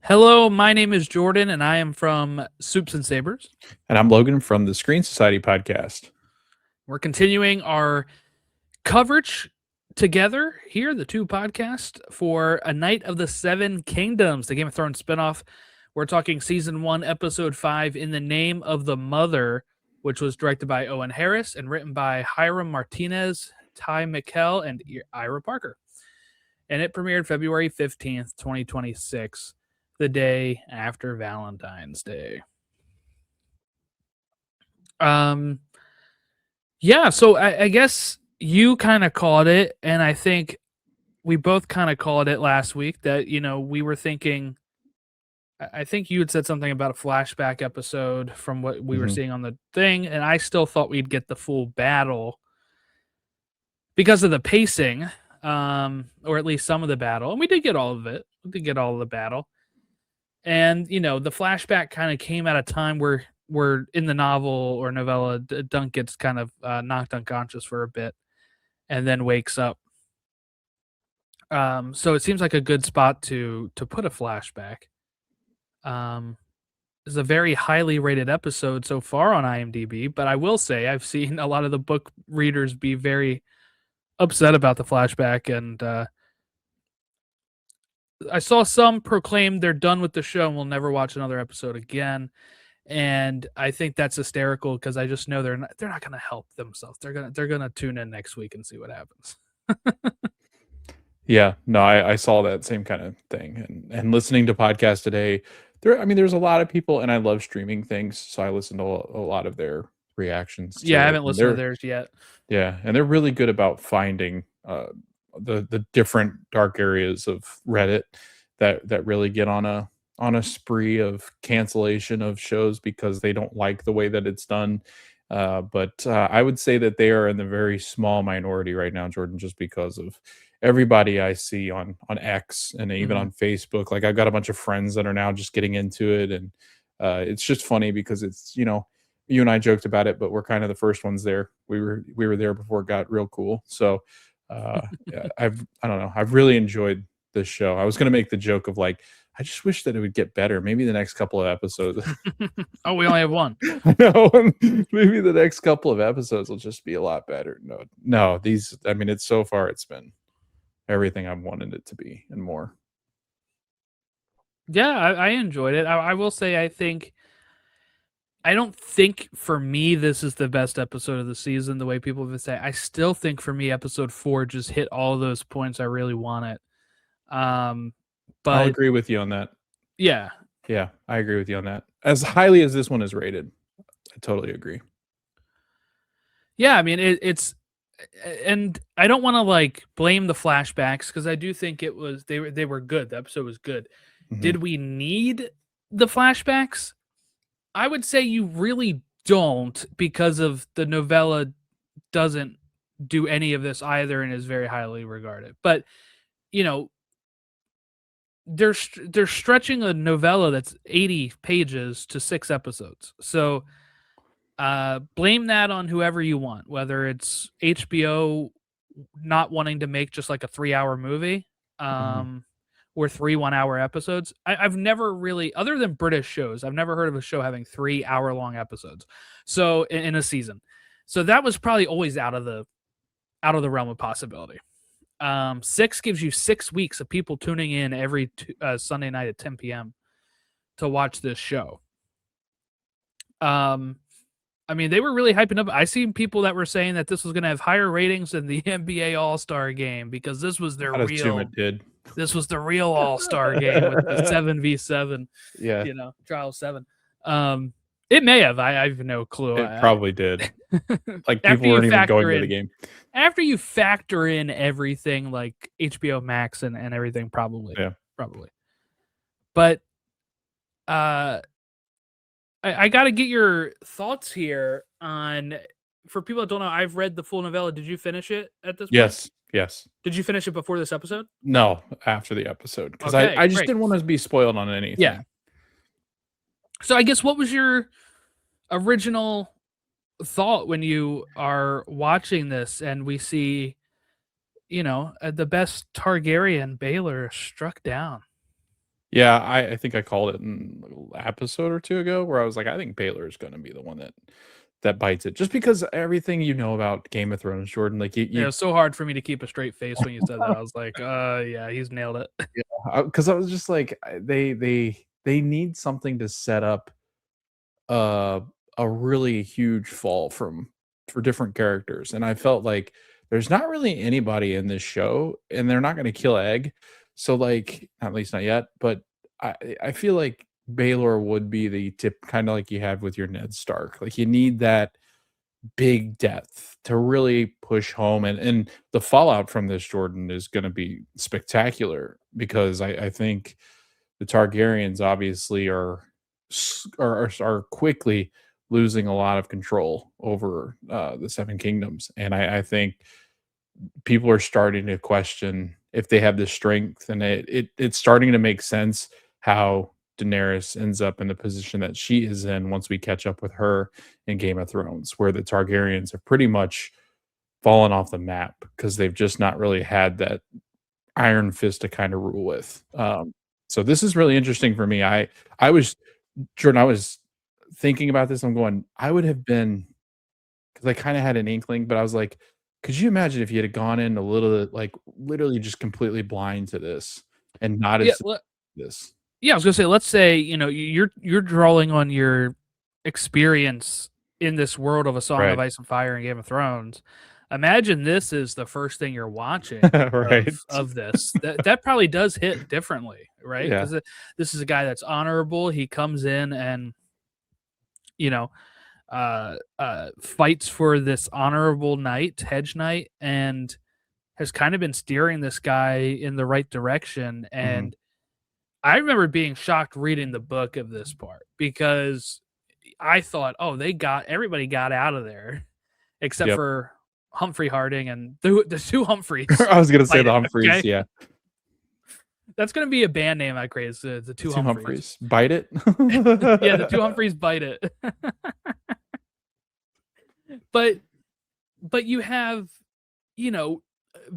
Hello, my name is Jordan, and I am from Soups and Sabers. And I'm Logan from the Screen Society podcast. We're continuing our coverage together here, the two podcasts, for A Night of the Seven Kingdoms, the Game of Thrones spinoff. We're talking season 1, episode 5, In the Name of the Mother, which was directed by Owen Harris and written by Hiram Martinez, Ty Mikkel, and Ira Parker. And it premiered February 15th, 2026, the day after Valentine's Day. Yeah, so I guess you kind of called it, and I think we both kind of called it last week that, we were thinking, I think you had said something about a flashback episode from what we were seeing on the thing, and I still thought we'd get the full battle because of the pacing, or at least some of the battle, and we did get all of it. We did get all of the battle. And, the flashback kind of came at a time where in the novel or novella, Dunk gets kind of knocked unconscious for a bit and then wakes up. So it seems like a good spot to put a flashback. It's a very highly rated episode so far on IMDb, but I will say I've seen a lot of the book readers be very upset about the flashback, and I saw some proclaim they're done with the show and will never watch another episode again. And I think that's hysterical because I just know they're not going to help themselves. They're gonna tune in next week and see what happens. Yeah, no, I saw that same kind of thing, and listening to podcasts today. There's a lot of people, and I love streaming things, so I listen to a lot of their reactions. Yeah, I haven't listened to theirs yet. Yeah, and they're really good about finding the different dark areas of Reddit that really get on a spree of cancellation of shows because they don't like the way that it's done. But I would say that they are in the very small minority right now, Jordan, just because of everybody I see on X and even on Facebook. Like, I've got a bunch of friends that are now just getting into it, and it's just funny because it's, you and I joked about it, but we're kind of the first ones there. We were there before it got real cool. So yeah, I don't know. I've really enjoyed this show. I was going to make the joke of like, I just wish that it would get better. Maybe the next couple of episodes. Oh, we only have one. No, maybe the next couple of episodes will just be a lot better. No, it's so far, it's been everything I've wanted it to be and more. Yeah, I enjoyed it. I will say, I don't think for me this is the best episode of the season, the way people would say. I still think for me episode 4 just hit all of those points I really wanted. But I'll agree with you on that. Yeah, I agree with you on that. As highly as this one is rated, I totally agree. Yeah, it's, and I don't want to like blame the flashbacks because I do think they were good. The episode was good. Did we need the flashbacks? I would say you really don't, because of the novella doesn't do any of this either and is very highly regarded. But, they're stretching a novella that's 80 pages to 6 episodes. So blame that on whoever you want, whether it's HBO not wanting to make just like a 3-hour movie, or 3 1-hour episodes. I've never really, other than British shows, I've never heard of a show having 3-hour-long episodes. So in a season, so that was probably always out of the realm of possibility. 6 gives you 6 weeks of people tuning in every Sunday night at 10 p.m. to watch this show. They were really hyping up. I seen people that were saying that this was going to have higher ratings than the NBA All-Star game because this was their real. It did. This was the real All-Star game with the 7v7. Yeah. Trial 7. It may have. I have no clue. It probably did. Like, people weren't even going to the game. After you factor in everything like HBO Max and everything, probably. Yeah. Probably. But I got to get your thoughts here on, for people that don't know, I've read the full novella. Did you finish it at this point? Yes. Did you finish it before this episode? No, after the episode. Because Okay, I just didn't want to be spoiled on anything. Yeah. So I guess, what was your original thought when you are watching this and we see, the best Targaryen, Baelor, struck down? Yeah, I think I called it an episode or 2 ago where I was like, I think Baylor is gonna be the one that bites it. Just because everything you know about Game of Thrones, Jordan, like Yeah, it you was so hard for me to keep a straight face when you said that. I was like, yeah, he's nailed it. yeah, because I was just like, they need something to set up uh, a really huge fall for different characters, and I felt like there's not really anybody in this show, and they're not gonna kill Egg, so, like, at least not yet, but I feel like Baylor would be the tip kinda like you had with your Ned Stark, like, you need that big depth to really push home, and the fallout from this, Jordan, is gonna be spectacular because I think the Targaryens obviously are quickly losing a lot of control over the Seven Kingdoms, and I think people are starting to question if they have the strength, and it's starting to make sense how Daenerys ends up in the position that she is in once we catch up with her in Game of Thrones, where the Targaryens have pretty much fallen off the map because they've just not really had that iron fist to kind of rule with. So this is really interesting for me. I was Jordan, I was thinking about this. I'm going, I would have been because I kind of had an inkling, but I was like, could you imagine if you had gone in a little like literally just completely blind to this and not Yeah, as this? yeah, I was gonna say, let's say, you're drawing on your experience in this world of A Song of Right. Ice and Fire and Game of Thrones. Imagine this is the first thing you're watching Right. of this. That probably does hit differently, right? Yeah. Because this is a guy that's honorable. He comes in and you know fights for this honorable knight, Hedge Knight, and has kind of been steering this guy in the right direction. Mhm. And I remember being shocked reading the book of this part because I thought, oh, everybody got out of there except Yep. for Humphrey Harding and the two Humphreys. I was gonna say Fight the it, Humphreys, okay? yeah. That's gonna be a band name I create. Is the The two 2 Humphreys. Humphreys. Bite it? Yeah, the two Humphreys bite it. but you have, you know,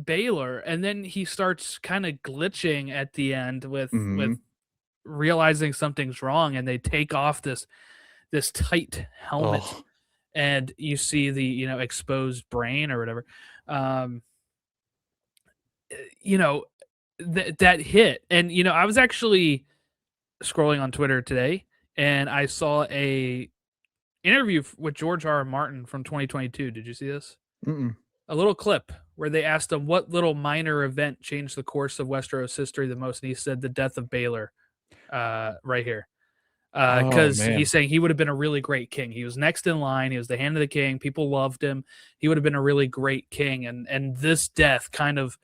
Baylor, and then he starts kind of glitching at the end with Mhm. realizing something's wrong, and they take off this tight helmet, Oh, and you see the exposed brain or whatever. Um, you know that hit, and I was actually scrolling on Twitter today, and I saw a interview with George R. R. Martin from 2022. Did you see this? mm-mm. A little clip where they asked him what little minor event changed the course of Westeros history the most, and he said the death of Baylor, right here. Oh, Because he's man. saying he would have been a really great king. He was next in line. He was the hand of the king. People loved him. He would have been a really great king. And this death kind of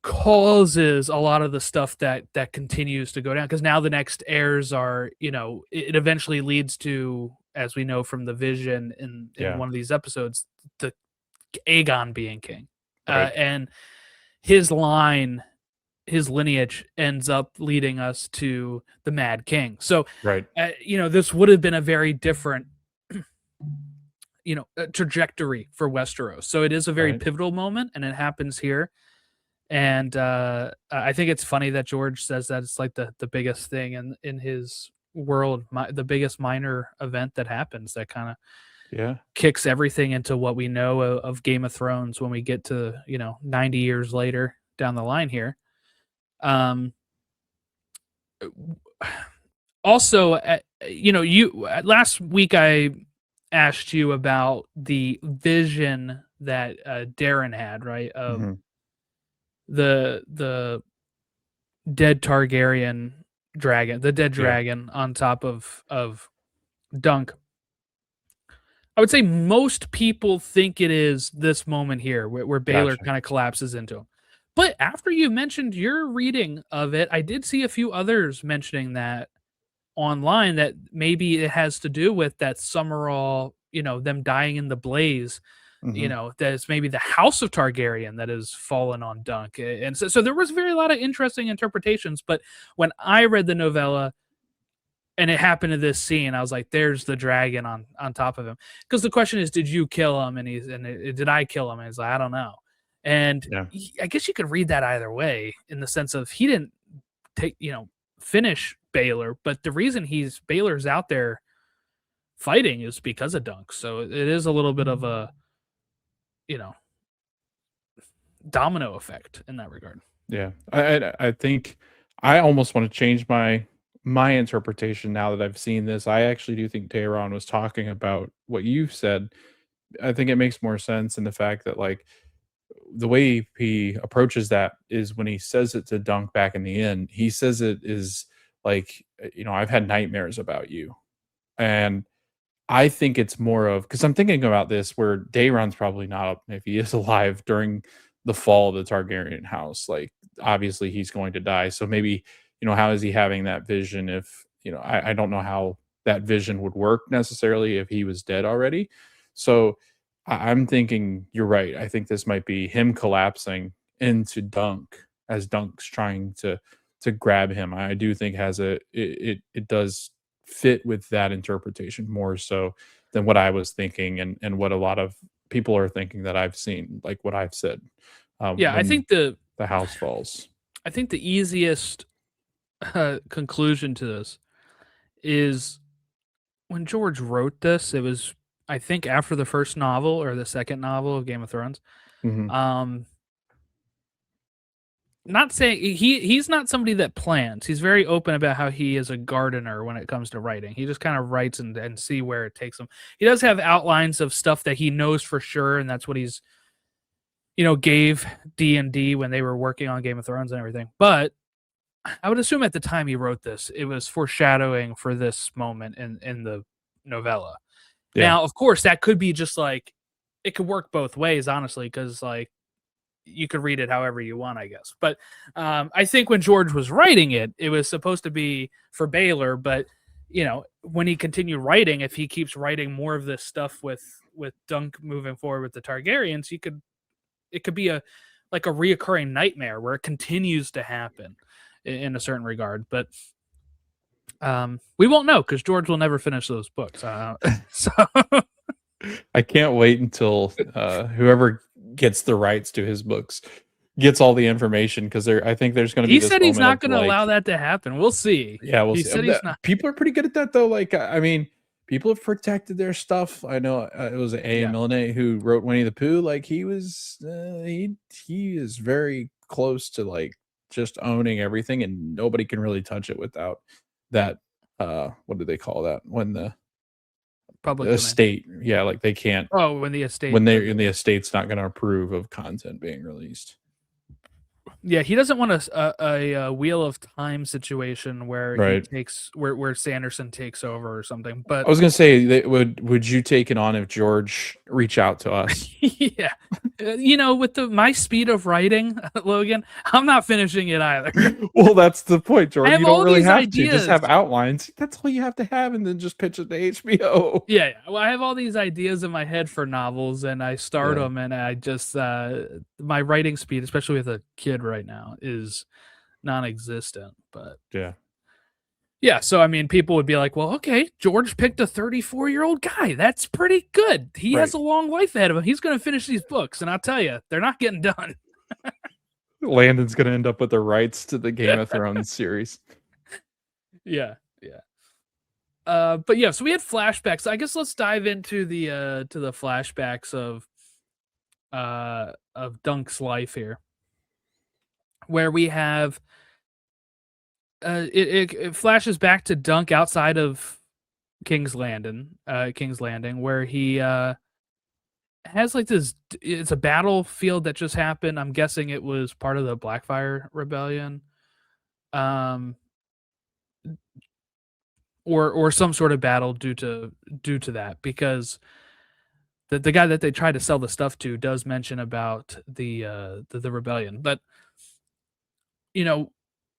causes a lot of the stuff that continues to go down. Because now the next heirs are, it eventually leads to, as we know from the vision in Yeah. one of these episodes, the Aegon being king, Right. and his line, his lineage ends up leading us to the Mad King. So, Right. this would have been a very different, trajectory for Westeros. So it is a very Right. pivotal moment, and it happens here. And I think it's funny that George says that it's like the biggest thing in his world, the biggest minor event that happens that kind of Yeah. kicks everything into what we know of Game of Thrones when we get to 90 years later down the line here. Um, also, last week I asked you about the vision that Darren had, right, of Mhm. the dead Targaryen dragon, the dead Yeah. dragon on top of Dunk. I would say most people think it is this moment here where Baylor Gotcha. kind of collapses into him. But after you mentioned your reading of it, I did see a few others mentioning that online, that maybe it has to do with that Summerall, them dying in the blaze, Mhm. that it's maybe the House of Targaryen that has fallen on Dunk. And so there was very a lot of interesting interpretations. But when I read the novella, and it happened in this scene, I was like, "There's the dragon on top of him." Because the question is, did you kill him? Did I kill him? And he's like, I don't know. And Yeah. I guess you could read that either way, in the sense of he didn't take, finish Baylor, but the reason Baylor's out there fighting is because of Dunk. So it is a little bit of a, domino effect in that regard. Yeah, I think I almost want to change my interpretation now that I've seen this. I actually do think Aerion was talking about what you've said. I think it makes more sense in the fact that like the way he approaches that is when he says it to Dunk back in the end, he says it is like, I've had nightmares about you. And I think it's more of, because I'm thinking about this where Daeron's probably not up if he is alive during the fall of the Targaryen house. Like, obviously he's going to die. So maybe, how is he having that vision if, I don't know how that vision would work necessarily if he was dead already. So I'm thinking you're right. I think this might be him collapsing into Dunk as Dunk's trying to grab him. I do think it does fit with that interpretation more so than what I was thinking and what a lot of people are thinking that I've seen, like what I've said. I think the house falls. I think the easiest conclusion to this is when George wrote this, it was, I think, after the first novel or the second novel of Game of Thrones. Mm-hmm. Not saying he's not somebody that plans. He's very open about how he is a gardener when it comes to writing. He just kind of writes and see where it takes him. He does have outlines of stuff that he knows for sure, and that's what he's, gave D&D when they were working on Game of Thrones and everything. But I would assume at the time he wrote this, it was foreshadowing for this moment in the novella. Yeah. Now, of course, that could be just like, it could work both ways, honestly, because like you could read it however you want, I guess. But I think when George was writing it, it was supposed to be for Baylor. But when he continued writing, if he keeps writing more of this stuff with Dunk moving forward with the Targaryens, it could be a reoccurring nightmare where it continues to happen in a certain regard. But we won't know because George will never finish those books. So I can't wait until whoever gets the rights to his books gets all the information, because I think there's going to be. He said he's not going to allow that to happen. We'll see. Yeah, we'll see. Said he's not. People are pretty good at that, though. Like, I mean, people have protected their stuff. I know it was A.M. Milne who wrote Winnie the Pooh. Like, he was, he is very close to like just owning everything, and nobody can really touch it without that. What do they call that when the public estate? Yeah, like they can't. Oh, when the estate's not going to approve of content being released. Yeah, he doesn't want a Wheel of Time situation where he takes where Sanderson takes over or something. But I was gonna say, would you take it on if George reach out to us? Yeah, with my speed of writing, Logan, I'm not finishing it either. Well, that's the point, George. You don't really have ideas. to just have outlines. That's all you have to have, and then just pitch it to HBO. Yeah. Well, I have all these ideas in my head for novels, and I start them, and I just my writing speed, especially with a kid right now, is non-existent. But yeah, so I mean, people would be like, well, okay, George picked a 34-year-old guy. That's pretty good. He has a long life ahead of him. He's going to finish these books, and I'll tell you, they're not getting done. Landon's going to end up with the rights to the Game of Thrones series. Yeah. But yeah, so we had flashbacks. I guess let's dive into the flashbacks of Dunk's life here, where we have it flashes back to Dunk outside of King's Landing, where he has like this. It's a battlefield that just happened. I'm guessing it was part of the Blackfire Rebellion, or some sort of battle due to that, because the guy that they try to sell the stuff to does mention about the rebellion. But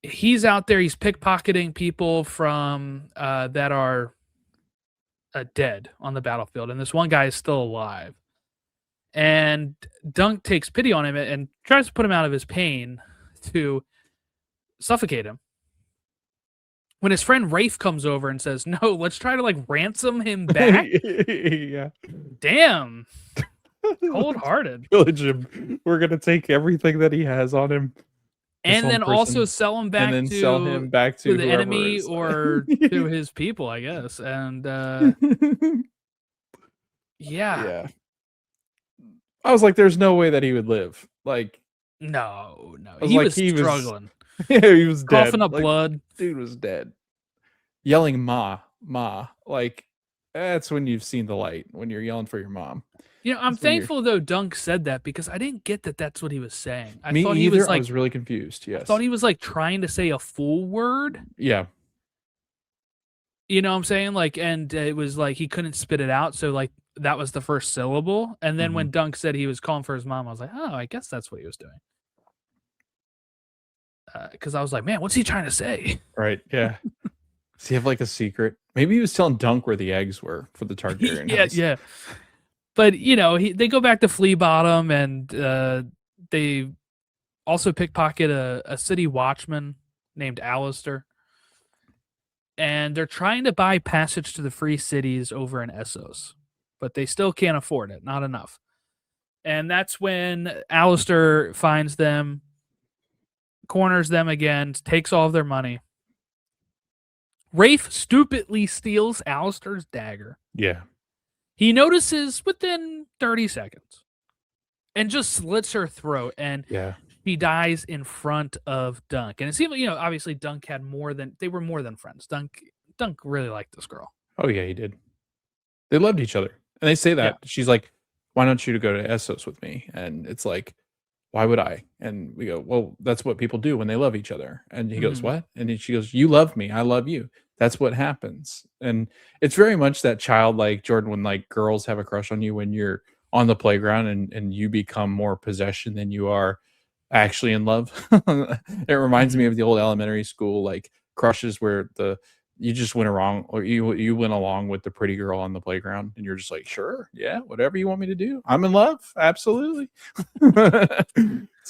he's out there, he's pickpocketing people from that are dead on the battlefield, and this one guy is still alive, and Dunk takes pity on him and tries to put him out of his pain to suffocate him, when his friend Rafe comes over and says, no, let's try to like ransom him back. Yeah. Damn. Cold-hearted. We're going to take everything that he has on him and then also sell him back and then to sell him back to the whoever enemy is, or to his people, I guess. And yeah. I was like, there's no way that he would live. Like, no, I was he like, was struggling, yeah, he was dead. coughing up Like, blood. dude was dead. Yelling "ma, ma," like that's when you've seen the light. When you're yelling for your mom. You know, I'm That's when you're- thankful though Dunk said that because I didn't get that that's what he was saying. I Me thought he either. was I like, was really confused. I Yes. thought he was like trying to say a full word. Yeah. You know what I'm saying? Like, and it was like he couldn't spit it out, so like that was the first syllable. And then when Dunk said he was calling for his mom, I was like, oh, I guess that's what he was doing. Because I was like, man, what's he trying to say? Right. Yeah. Does he have like a secret? Maybe he was telling Dunk where the eggs were for the Targaryen house. Yeah. But you know, they go back to Flea Bottom, and they also pickpocket a city watchman named Alistair. And they're trying to buy passage to the free cities over in Essos, but they still can't afford it. Not enough. And that's when Alistair finds them, corners them again, takes all of their money. Rafe stupidly steals Alistair's dagger. Yeah. He notices within 30 seconds and just slits her throat, and she dies in front of Dunk. And it seemed like, you know, obviously Dunk had they were more than friends. Dunk really liked this girl. Oh yeah, he did. They loved each other. And they say that. She's like, why don't you go to Essos with me? And it's like, why would I? And we go, well, that's what people do when they love each other. And he goes, what? And then she goes, you love me. I love you. That's what happens. And it's very much that childlike, Jordan, when like girls have a crush on you when you're on the playground and you become more possession than you are actually in love. It reminds me of the old elementary school, like crushes where you just went along, or you went along with the pretty girl on the playground, and you're just like, sure, yeah, whatever you want me to do, I'm in love, absolutely. That's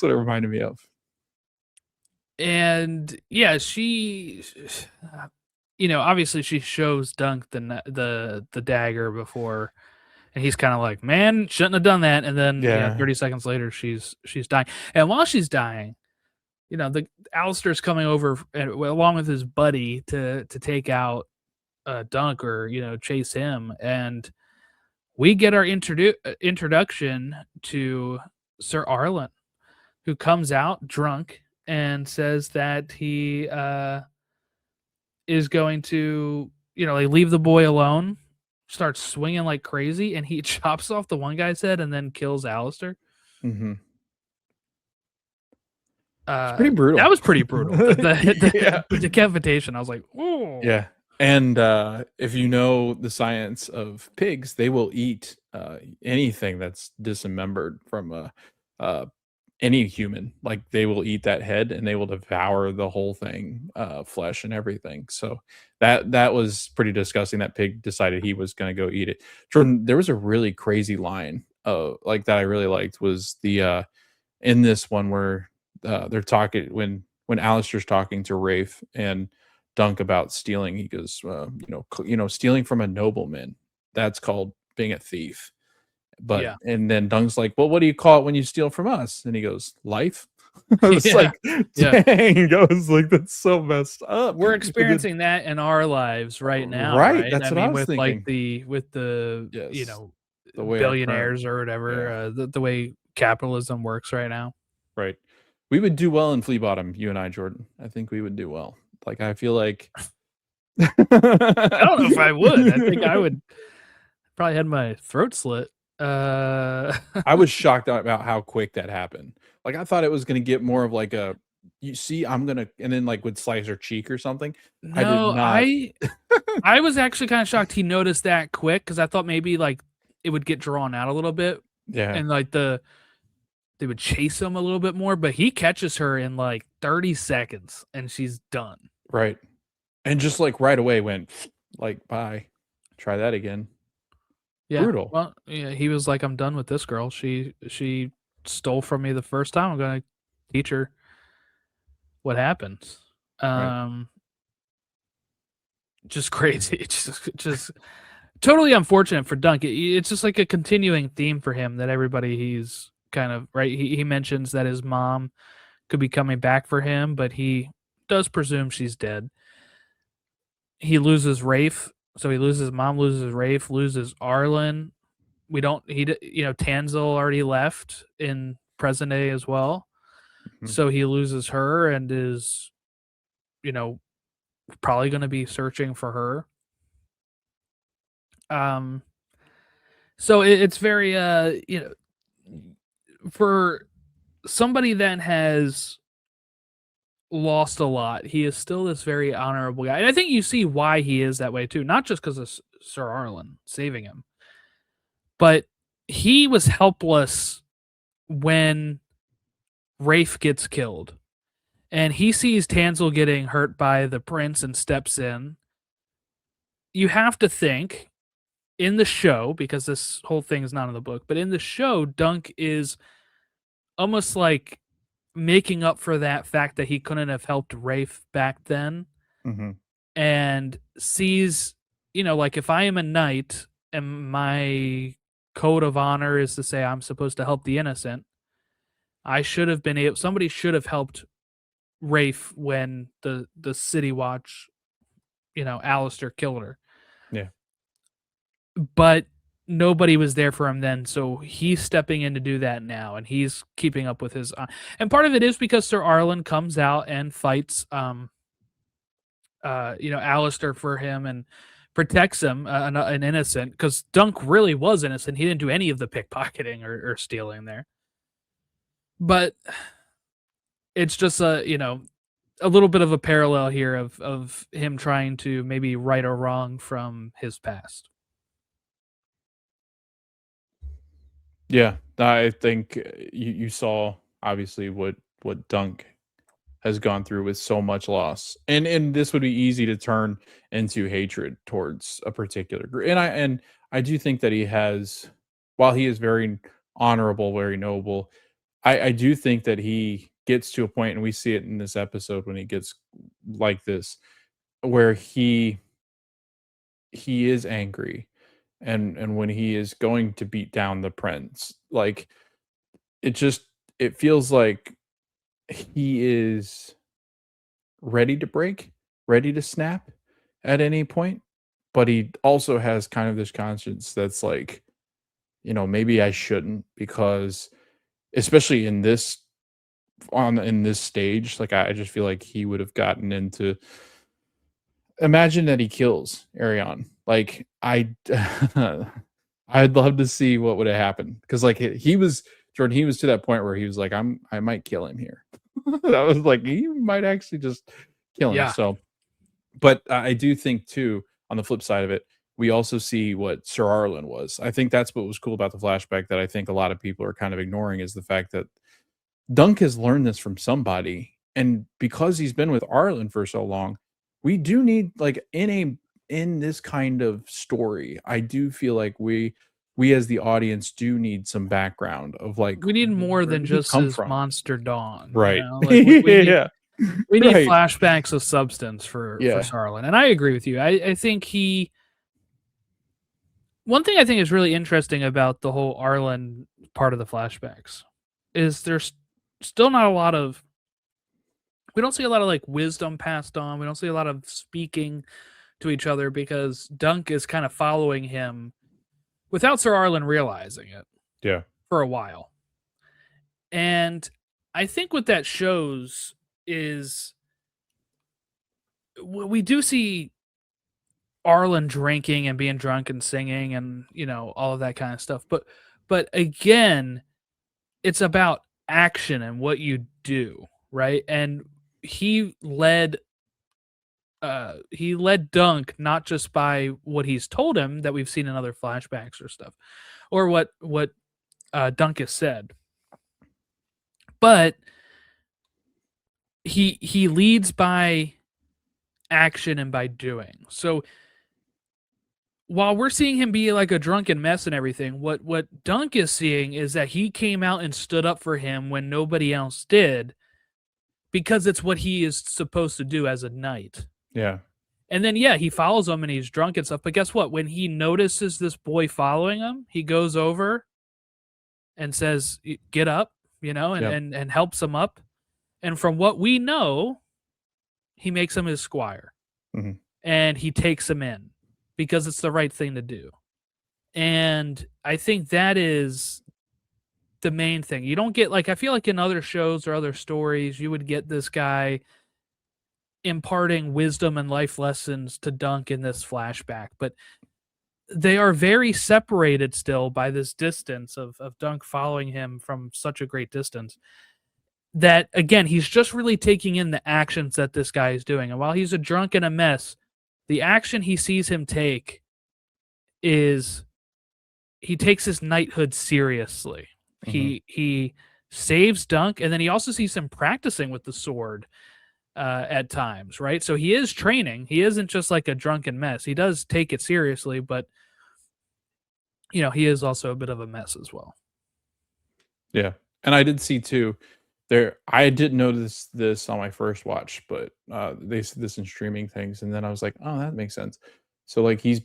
what it reminded me of. And yeah, she, you know, obviously she shows Dunk the dagger before, and he's kind of like, man, shouldn't have done that. And then 30 seconds later, she's dying, and while she's dying, you know, the Alistair's coming over along with his buddy to take out Dunk, or, you know, chase him. And we get our introduction to Ser Arlan, who comes out drunk and says that he is going to, you know, they leave the boy alone, starts swinging like crazy, and he chops off the one guy's head and then kills Alistair. It's pretty brutal. That was pretty brutal. The decapitation. I was like, ooh. Yeah. And if you know the science of pigs, they will eat anything that's dismembered from any human. Like they will eat that head and they will devour the whole thing, flesh and everything. So that was pretty disgusting. That pig decided he was going to go eat it. Jordan, there was a really crazy line like that I really liked, was the in this one where they're talking when Alistair's talking to Rafe and Dunk about stealing. He goes, stealing from a nobleman, that's called being a thief. But and then Dunk's like, well, what do you call it when you steal from us? And he goes, life. I was like, dang, I was like, that's so messed up. We're experiencing that in our lives right now, right? That's what I was with thinking. Like with the you know, the way billionaires or whatever, the way capitalism works right now. Right. We would do well in Flea Bottom, you and I, Jordan. I think we would do well. Like, I feel like I don't know if I would. I think I would probably had my throat slit. I was shocked about how quick that happened. Like, I thought it was going to get more of like a, you see, I'm going to, and then like would slice her cheek or something. No, I was actually kind of shocked he noticed that quick, because I thought maybe like it would get drawn out a little bit. Yeah. And like they would chase him a little bit more, but he catches her in like 30 seconds and she's done. Right. And just like right away went like, bye. Try that again. Yeah. Brutal. Well, yeah, he was like, I'm done with this girl. She stole from me the first time. I'm going to teach her what happens. Just crazy. Just totally unfortunate for Dunk. It's just like a continuing theme for him that everybody he's kind of right. He mentions that his mom could be coming back for him, but he does presume she's dead. He loses Rafe, so he loses mom, loses Rafe, loses Arlan. We don't Tanzel already left in present day as well. So he loses her and is probably going to be searching for her. So it's very for somebody that has lost a lot, he is still this very honorable guy. And I think you see why he is that way too, not just because of Ser Arlan saving him, but he was helpless when Rafe gets killed. And he sees Tanzel getting hurt by the prince and steps in. You have to think, in the show, because this whole thing is not in the book, but in the show, Dunk is almost like making up for that fact that he couldn't have helped Rafe back then, and sees, like, if I am a knight and my code of honor is to say I'm supposed to help the innocent, I should have been able. Somebody should have helped Rafe when the City Watch, Alistair killed her. Yeah. But nobody was there for him then, so he's stepping in to do that now, and he's keeping up with his. And part of it is because Ser Arlan comes out and fights, Alistair for him and protects him, an innocent, because Dunk really was innocent. He didn't do any of the pickpocketing or stealing there. But it's just a little bit of a parallel here of him trying to maybe right or wrong from his past. Yeah, I think you saw obviously what Dunk has gone through with so much loss, and this would be easy to turn into hatred towards a particular group. And I do think that he has, while he is very honorable, very noble, I do think that he gets to a point, and we see it in this episode when he gets like this, where he is angry, and when he is going to beat down the prince, like it feels like he is ready to break, ready to snap at any point, but he also has kind of this conscience that's like, maybe I shouldn't, because especially in this stage, like I just feel like he would have gotten into. Imagine that he kills Aerion. Like I'd love to see what would have happened, because like he was to that point where he was like, I might kill him here. That was like, he might actually just kill him. Yeah. So, but I do think too, on the flip side of it, we also see what Ser Arlan was. I think that's what was cool about the flashback that I think a lot of people are kind of ignoring, is the fact that Dunk has learned this from somebody, and because he's been with Arlan for so long, we do need, like, in this kind of story, I do feel like we as the audience do need some background of, like, we need more than just his from? monster dawn, Right. Like, we need, Yeah. we need Right. flashbacks of substance for Ser Arlan. And I agree with you. I think one thing I think is really interesting about the whole Arlan part of the flashbacks is there's still not a lot of, we don't see a lot of like wisdom passed on. We don't see a lot of speaking to each other, because Dunk is kind of following him without Ser Arlan realizing it. Yeah. For a while. And I think what that shows is we do see Arlan drinking and being drunk and singing and, all of that kind of stuff. But again, it's about action and what you do, right? And he led Dunk not just by what he's told him that we've seen in other flashbacks or stuff, or what Dunk has said, but he leads by action and by doing. So while we're seeing him be like a drunken mess and everything, what Dunk is seeing is that he came out and stood up for him when nobody else did, because it's what he is supposed to do as a knight. Yeah. And then, he follows him and he's drunk and stuff. But guess what? When he notices this boy following him, he goes over and says, "Get up," and helps him up. And from what we know, he makes him his squire. Mhm. And he takes him in because it's the right thing to do. And I think that is the main thing. You don't get, like, I feel like in other shows or other stories, you would get this guy imparting wisdom and life lessons to Dunk in this flashback, but they are very separated still by this distance of Dunk following him from such a great distance. That again, he's just really taking in the actions that this guy is doing. And while he's a drunk and a mess, the action he sees him take is he takes his knighthood seriously. He saves Dunk, and then he also sees him practicing with the sword at times, right? So he is training. He isn't just like a drunken mess. He does take it seriously, but he is also a bit of a mess as well. Yeah. And I did see too there I didn't notice this on my first watch, but they said this in streaming things, and then I was like, "Oh, that makes sense." So like he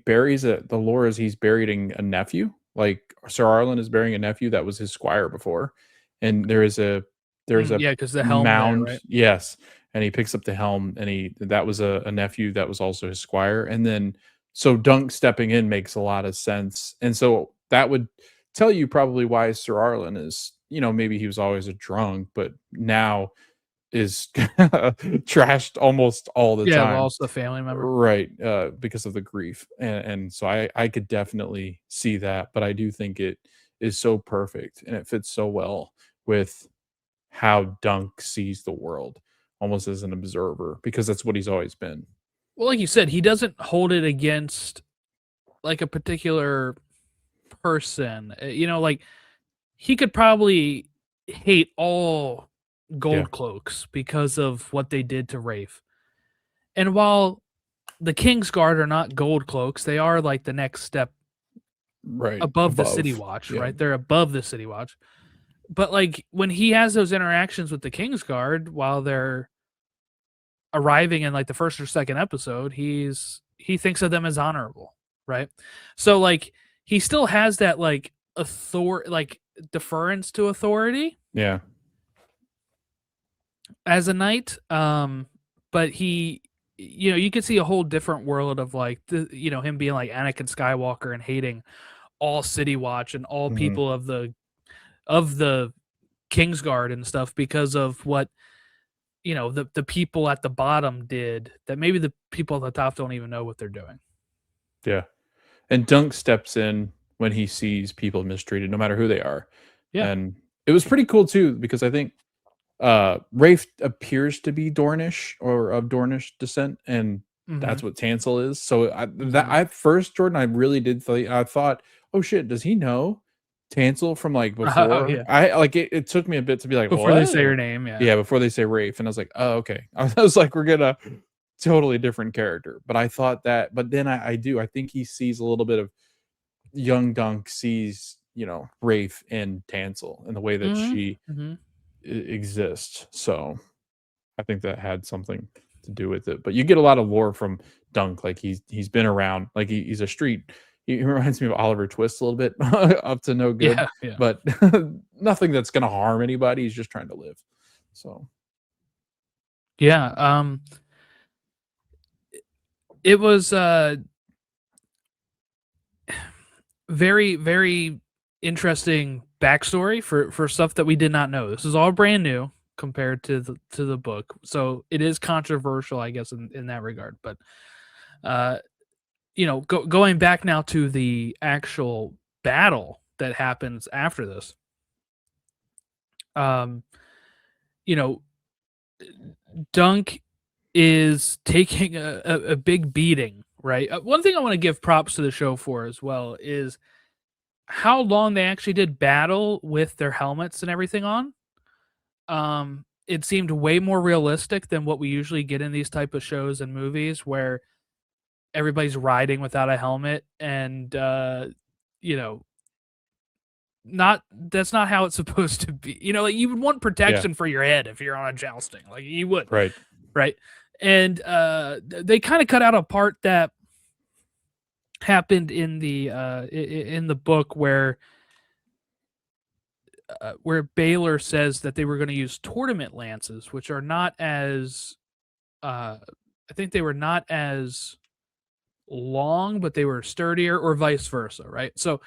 buries the lore is he's burying a nephew. Like Ser Arlan is burying a nephew that was his squire before. And there's a Yeah, because the helm there, mound, right? yes. And he picks up the helm, and that was a nephew that was also his squire. And then so Dunk stepping in makes a lot of sense. And so that would tell you probably why Ser Arlan is, maybe he was always a drunk, but now is trashed almost all the Yeah, time. lost a family member. Right, because of the grief. And so I could definitely see that, but I do think it is so perfect and it fits so well with how Dunk sees the world, almost as an observer, because that's what he's always been. Well, like you said, he doesn't hold it against like a particular person. Like he could probably hate all Yeah, gold cloaks because of what they did to Rafe. And while the Kingsguard are not gold cloaks, they are like the next step right, above the City above. Watch, Yeah, right? They're above the City Watch. But like when he has those interactions with the Kingsguard while they're arriving in like the first or second episode, he thinks of them as honorable, right? So like he still has that like like deference to authority yeah, as a knight. But he, you could see a whole different world of like him being like Anakin Skywalker and hating all City Watch and all mhm, people of the Kingsguard and stuff because of what the people at the bottom did that maybe the people at the top don't even know what they're doing. yeah. And Dunk steps in when he sees people mistreated, no matter who they are. Yeah. And it was pretty cool too, because I think Rafe appears to be Dornish or of Dornish descent, and Mm-hmm. that's what Tansel is. So that Mm-hmm. I first Jordan, I really did I thought, oh shit, does he know Tansel from like Oh before? yeah. I like it took me a bit to be like, Before they what? say your name, yeah. Yeah, before they say Rafe, and I was like, oh okay. I was like, we're gonna totally different character. But I thought that, but then I think he sees a little bit of young Dunk sees, Rafe and Tansel in the way that Mm-hmm. she Mm-hmm. exists. So I think that had something to do with it. But you get a lot of lore from Dunk. Like he's been around. Like he's a street. He reminds me of Oliver Twist a little bit, up to no good, Yeah, yeah. but nothing that's gonna harm anybody. He's just trying to live. So Yeah. It was very, very interesting backstory for stuff that we did not know. This is all brand new compared to the book. So it is controversial, I guess, in that regard. But going back now to the actual battle that happens after this. Um, you know, Dunk is taking a big beating, right? One thing I want to give props to the show for as well is how long they actually did battle with their helmets and everything on. It seemed way more realistic than what we usually get in these type of shows and movies where everybody's riding without a helmet and you know not that's not how it's supposed to be. Like you would want yeah, protection for your head if you're on a jousting, like you would, right. right? And they kind of cut out a part that happened in the book where where Baylor says that they were going to use tournament lances, which are not as, I think they were not as long, but they were sturdier, or vice versa, right? So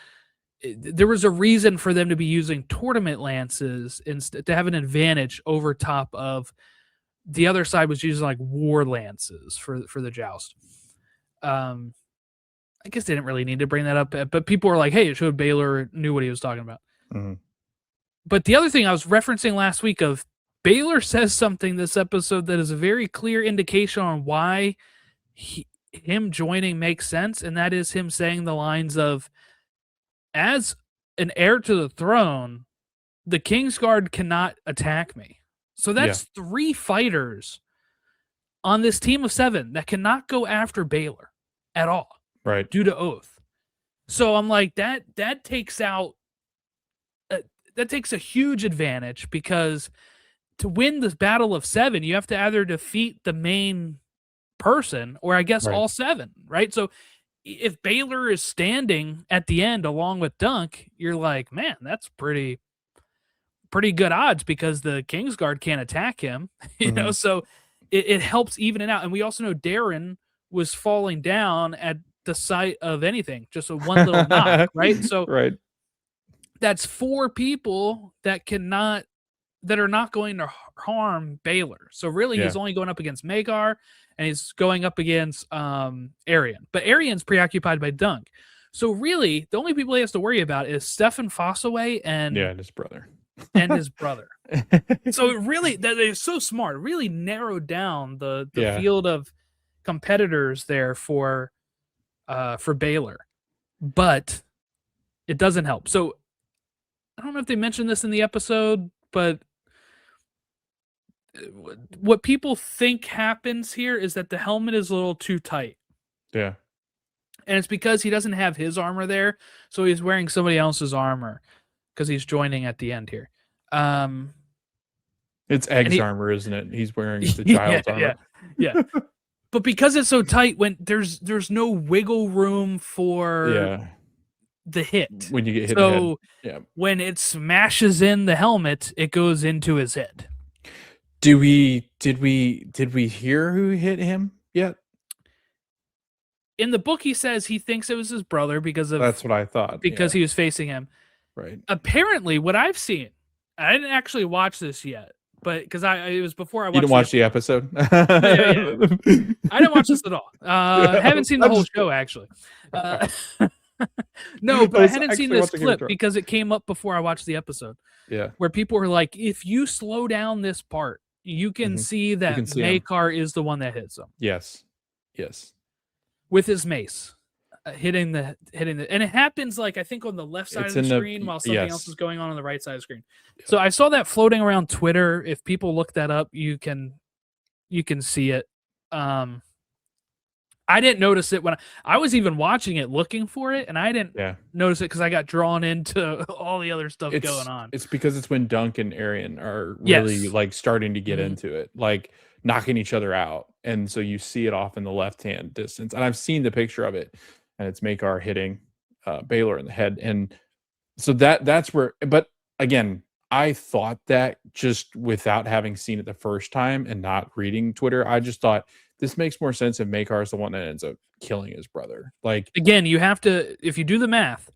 there was a reason for them to be using tournament lances instead, to have an advantage over top of the other side was using like war lances for the joust. I guess they didn't really need to bring that up, but people were like, "Hey, it showed Baylor knew what he was talking about." Mm-hmm. But the other thing I was referencing last week of Baylor says something this episode that is a very clear indication on why him joining makes sense, and that is him saying the lines of, "As an heir to the throne, the Kingsguard cannot attack me." So that's 3 fighters on this team of 7 that cannot go after Baylor at all. Right. Due to oath. So I'm like, that takes out that takes a huge advantage, because to win this battle of 7, you have to either defeat the main person or I guess all 7, right? So if Baylor is standing at the end along with Dunk, you're like, man, that's pretty good odds, because the Kingsguard can't attack him, you know. So it helps even it out. And we also know Darren was falling down at the sight of anything, just a one little knock, right? So that's 4 people that are not going to harm Baylor. So really he's only going up against Magar, and he's going up against Aerion. But Arion's preoccupied by Dunk. So really the only people he has to worry about is Stefan Fossaway and his brother. So it really, that is so smart. It really narrowed down the field of competitors there for Baylor, but it doesn't help. So I don't know if they mentioned this in the episode, but what people think happens here is that the helmet is a little too tight. Yeah. And it's because he doesn't have his armor there, so he's wearing somebody else's armor because he's joining at the end here. It's Egg's armor, isn't it? He's wearing the child's armor. Yeah. But because it's so tight, when there's no wiggle room for the hit. When you get hit in the head. When it smashes in the helmet, it goes into his head. Did we hear who hit him yet? In the book, he says he thinks it was his brother because of that's what I thought. Because he was facing him. Right. Apparently, what I've seen, I didn't actually watch this yet, but because it was before I watched. You didn't watch the episode? I didn't watch this at all. Haven't seen the whole show actually. No, but I hadn't seen this clip because it came up before I watched the episode. Yeah. Where people were like, if you slow down this part, you can see that Macar is the one that hits him. Yes. With his mace. Hitting the and it happens like I think on the left side of the screen while something else is going on the right side of the screen. So I saw that floating around Twitter. If people look that up, you can see it. I didn't notice it when I was even watching it looking for it, and I didn't notice it because I got drawn into all the other stuff going on. It's because it's when Dunk and Aerion are really like starting to get into it, like knocking each other out, and so you see it off in the left hand distance. And I've seen the picture of it, and it's Macar hitting Baylor in the head, and so that's where. But again, I thought that just without having seen it the first time and not reading Twitter, I just thought this makes more sense if Macar is the one that ends up killing his brother. Like again, you have to, if you do the math,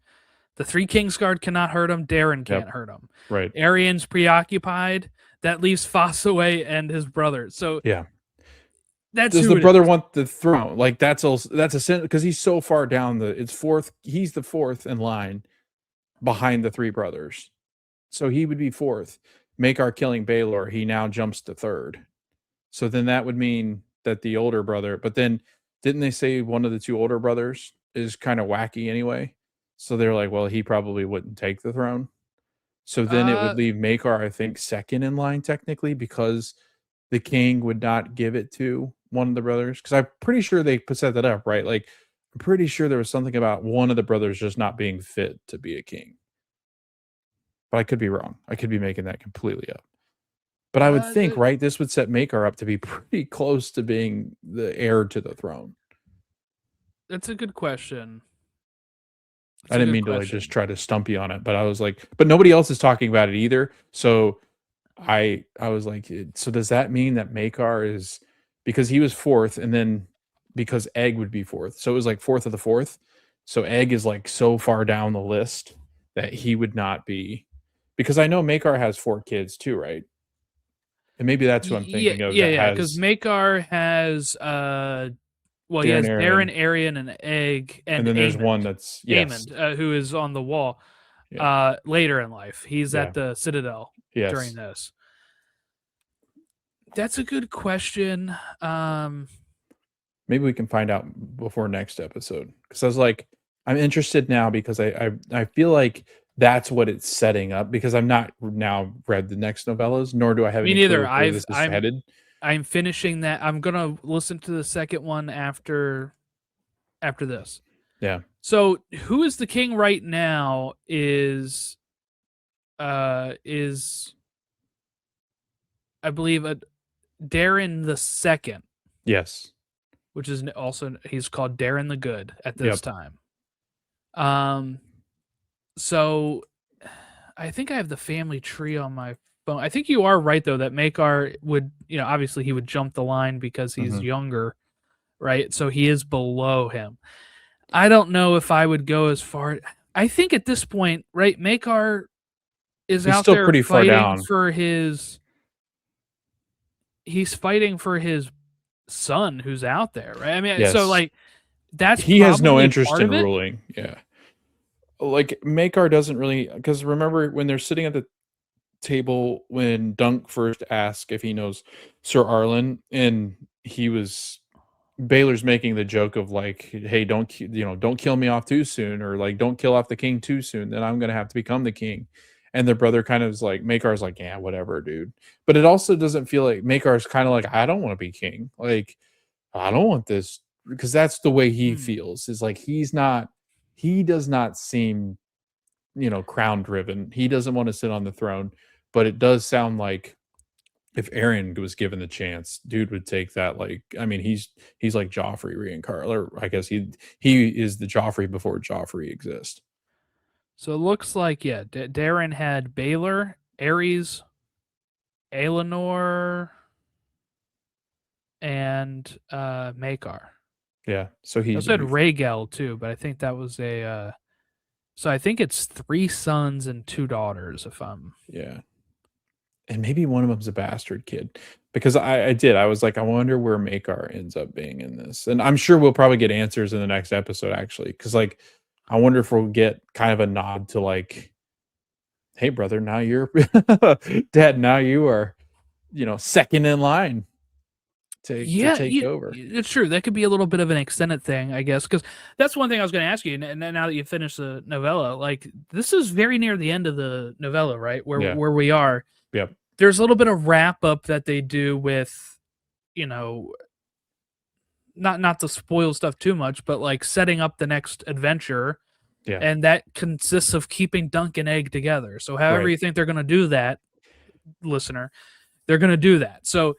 the 3 Kingsguard cannot hurt him. Darren can't hurt him. Right. Arion's preoccupied. That leaves Fossaway and his brother. So that's does the brother want the throne? Like that's a sin because he's so far down it's 4th. He's the 4th in line behind the 3 brothers. So he would be 4th. Macar killing Baylor, he now jumps to 3rd. So then that would mean that the older brother, but then didn't they say one of the 2 older brothers is kind of wacky anyway? So they're like, well, he probably wouldn't take the throne. So then it would leave Macar, I think, 2nd in line technically, because the king would not give it to one of the brothers. Because I'm pretty sure they set that up, right? Like, I'm pretty sure there was something about one of the brothers just not being fit to be a king. But I could be wrong. I could be making that completely up. But I would think, right, this would set Macar up to be pretty close to being the heir to the throne. That's a good question. I didn't mean to like just try to stump you on it, but I was like, but nobody else is talking about it either. So I was like, so does that mean that Makar is, because he was fourth, and then because Egg would be fourth, so it was like fourth of the fourth. So Egg is like so far down the list that he would not be, because I know Makar has 4 kids too, right? And maybe that's who I'm thinking of. Yeah. Because Makar has well, he has Darren, Aerion, and Egg, and then there's Aemond, one that's Aemond, who is on the wall later in life. He's at the Citadel during this. That's a good question. Maybe we can find out before next episode, because I was like, I'm interested now because I feel like that's what it's setting up, because I'm not now read the next novellas, nor do I have any clue where this is headed. I'm finishing that. I'm gonna listen to the second one after this. Yeah. So who is the king right now is I believe Darren the Second. Yes. Which is also, he's called Darren the Good at this time. So I think I have the family tree on my phone. I think you are right though, that Makar would, obviously he would jump the line because he's younger, right? So he is below him. I don't know if I would go as far. I think at this point, right, Makar is out still there pretty far down for his. He's fighting for his son who's out there, right? I mean, so like that's, he has no interest in ruling. Yeah. Like Makar doesn't really, because remember when they're sitting at the table when Dunk first asked if he knows Ser Arlan, and Baylor's making the joke of like, hey, don't kill me off too soon, or like don't kill off the king too soon, then I'm gonna have to become the king. And their brother kind of is like, Makar's like, yeah, whatever, dude. But it also doesn't feel like Makar's kind of like, I don't want to be king. Like, I don't want this, because that's the way he feels. Is like he does not seem, crown driven. He doesn't want to sit on the throne. But it does sound like if Aerion was given the chance, dude would take that. Like, I mean, he's like Joffrey reincarnated, or I guess he is the Joffrey before Joffrey exists. So it looks like, Darren had Baylor, Ares, Aelinor, and Makar. Yeah, so he said Rhaegal too, but I think that was a. So I think it's 3 sons and 2 daughters. If I'm and maybe one of them's a bastard kid, because I was like, I wonder where Makar ends up being in this, and I'm sure we'll probably get answers in the next episode actually, because like I wonder if we'll get kind of a nod to like, hey brother, now you're dad, now you are second in line to take over. It's true. That could be a little bit of an extended thing, I guess, because that's one thing I was going to ask you. And now that you finished the novella, like this is very near the end of the novella, right? Where we are. Yep. There's a little bit of wrap up that they do with, not to spoil stuff too much, but like setting up the next adventure. Yeah. And that consists of keeping Dunk and Egg together. So however you think they're going to do that, listener, they're going to do that. So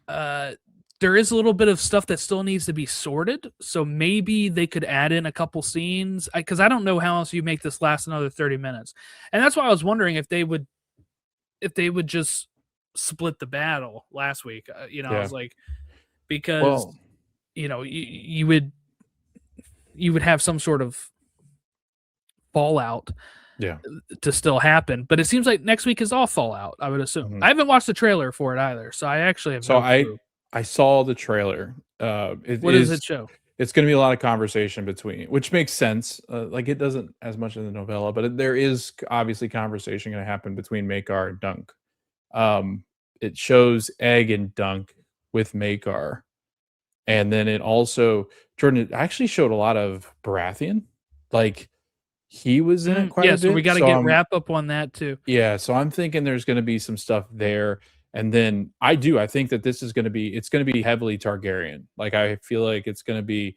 there is a little bit of stuff that still needs to be sorted. So maybe they could add in a couple scenes, because I don't know how else you make this last another 30 minutes. And that's why I was wondering if they would just split the battle last week. I was like, because you would have some sort of fallout to still happen, but it seems like next week is all Fallout, I would assume. I haven't watched the trailer for it either, so I actually have no clue. I saw the trailer. What does it show? It's going to be a lot of conversation between, which makes sense. Like it doesn't as much in the novella, but there is obviously conversation going to happen between Makar and Dunk. It shows Egg and Dunk with Makar, and then it also, Jordan, it actually showed a lot of Baratheon. Like he was in it quite a bit. So we got to get wrap up on that too. Yeah, so I'm thinking there's going to be some stuff there. And then I think that this is going to be heavily Targaryen. Like I feel like it's going to be,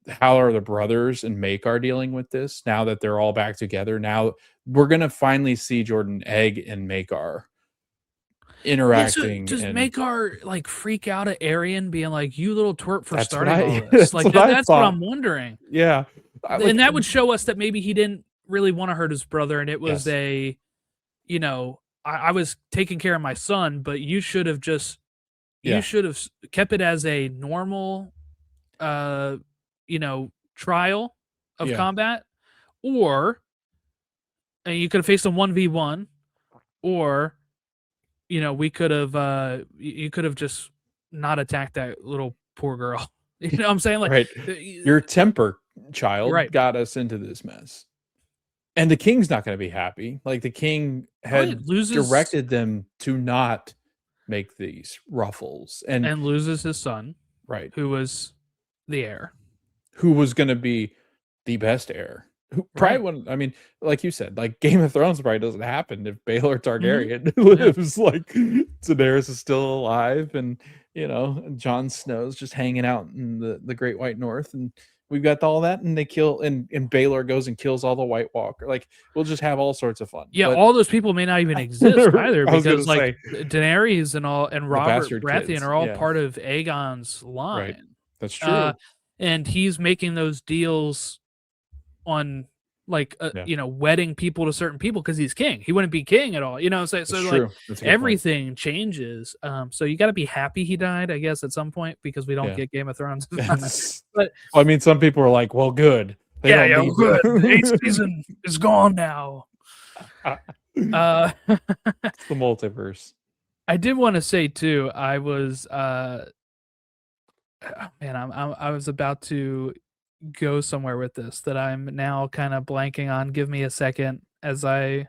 how are the brothers and Makar dealing with this now that they're all back together? Now we're going to finally see Jordan, Egg, and Makar interacting. Does Makar like freak out at Aerion being like, you little twerp for starting all this? Like that's what I'm wondering. Yeah. and that would show us that maybe he didn't really want to hurt his brother, and it was Yes. I was taking care of my son, but you should have kept it as a normal, trial of Yeah. combat, or and you could have faced him 1v1, or we could have you could have just not attacked that little poor girl. You know what I'm saying? Like, Right. Your temper, child, right. got us into this mess. And the king's not going to be happy. Like the king had directed them to not make these ruffles and loses his son, right, who was the heir, who was going to be the best heir. Who probably right. wouldn't, I mean, like you said, like Game of Thrones probably doesn't happen if Baelor Mm-hmm. Targaryen lives. Like Daenerys is still alive, and Jon Snow's just hanging out in the Great White North, and we've got all that, and they kill, and Baelor goes and kills all the White Walker. Like we'll just have all sorts of fun. Yeah, But all those people may not even exist either, I was because gonna like say Daenerys and the Robert bastard Baratheon kids. are all Yeah, part of Aegon's right. line. That's true. And he's making those deals on like wedding people to certain people because he's king. He wouldn't be king at all. So That's like true. That's a good point. everything changes. So you got to be happy he died, I guess, at some point, because we don't Yeah. get Game of Thrones. But I mean, some people are like, "Well, good. They don't need good. to." The 8th season is gone now. It's the multiverse. I did want to say too, I was I was about to go somewhere with this that I'm now kind of blanking on. Give me a second as I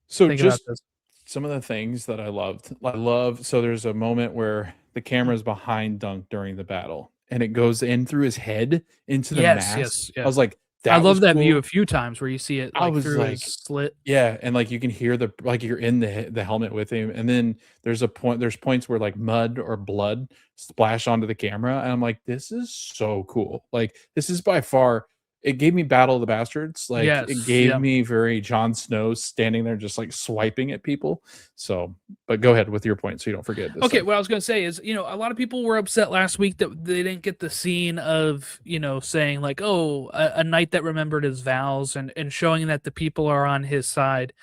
think about Just this. some of the things that I loved. So there's a moment where the camera's behind Dunk during the battle, and it goes in through his head into the Yes, mask. yes. I was like, I that was love that cool. view a few times where you see it I like was through like, his slit. yeah, and like you can hear like you're in the helmet with him, and then there's points where like mud or blood splash onto the camera, and I'm like, this is so cool. Like this is by far, it gave me Battle of the Bastards. Like it Yes, gave yeah. me very Jon Snow standing there just like swiping at people. So, but go ahead with your point so you don't forget this. Okay, what I was going to say is, a lot of people were upset last week that they didn't get the scene of, saying like, oh, a knight that remembered his vows, and showing that the people are on his side.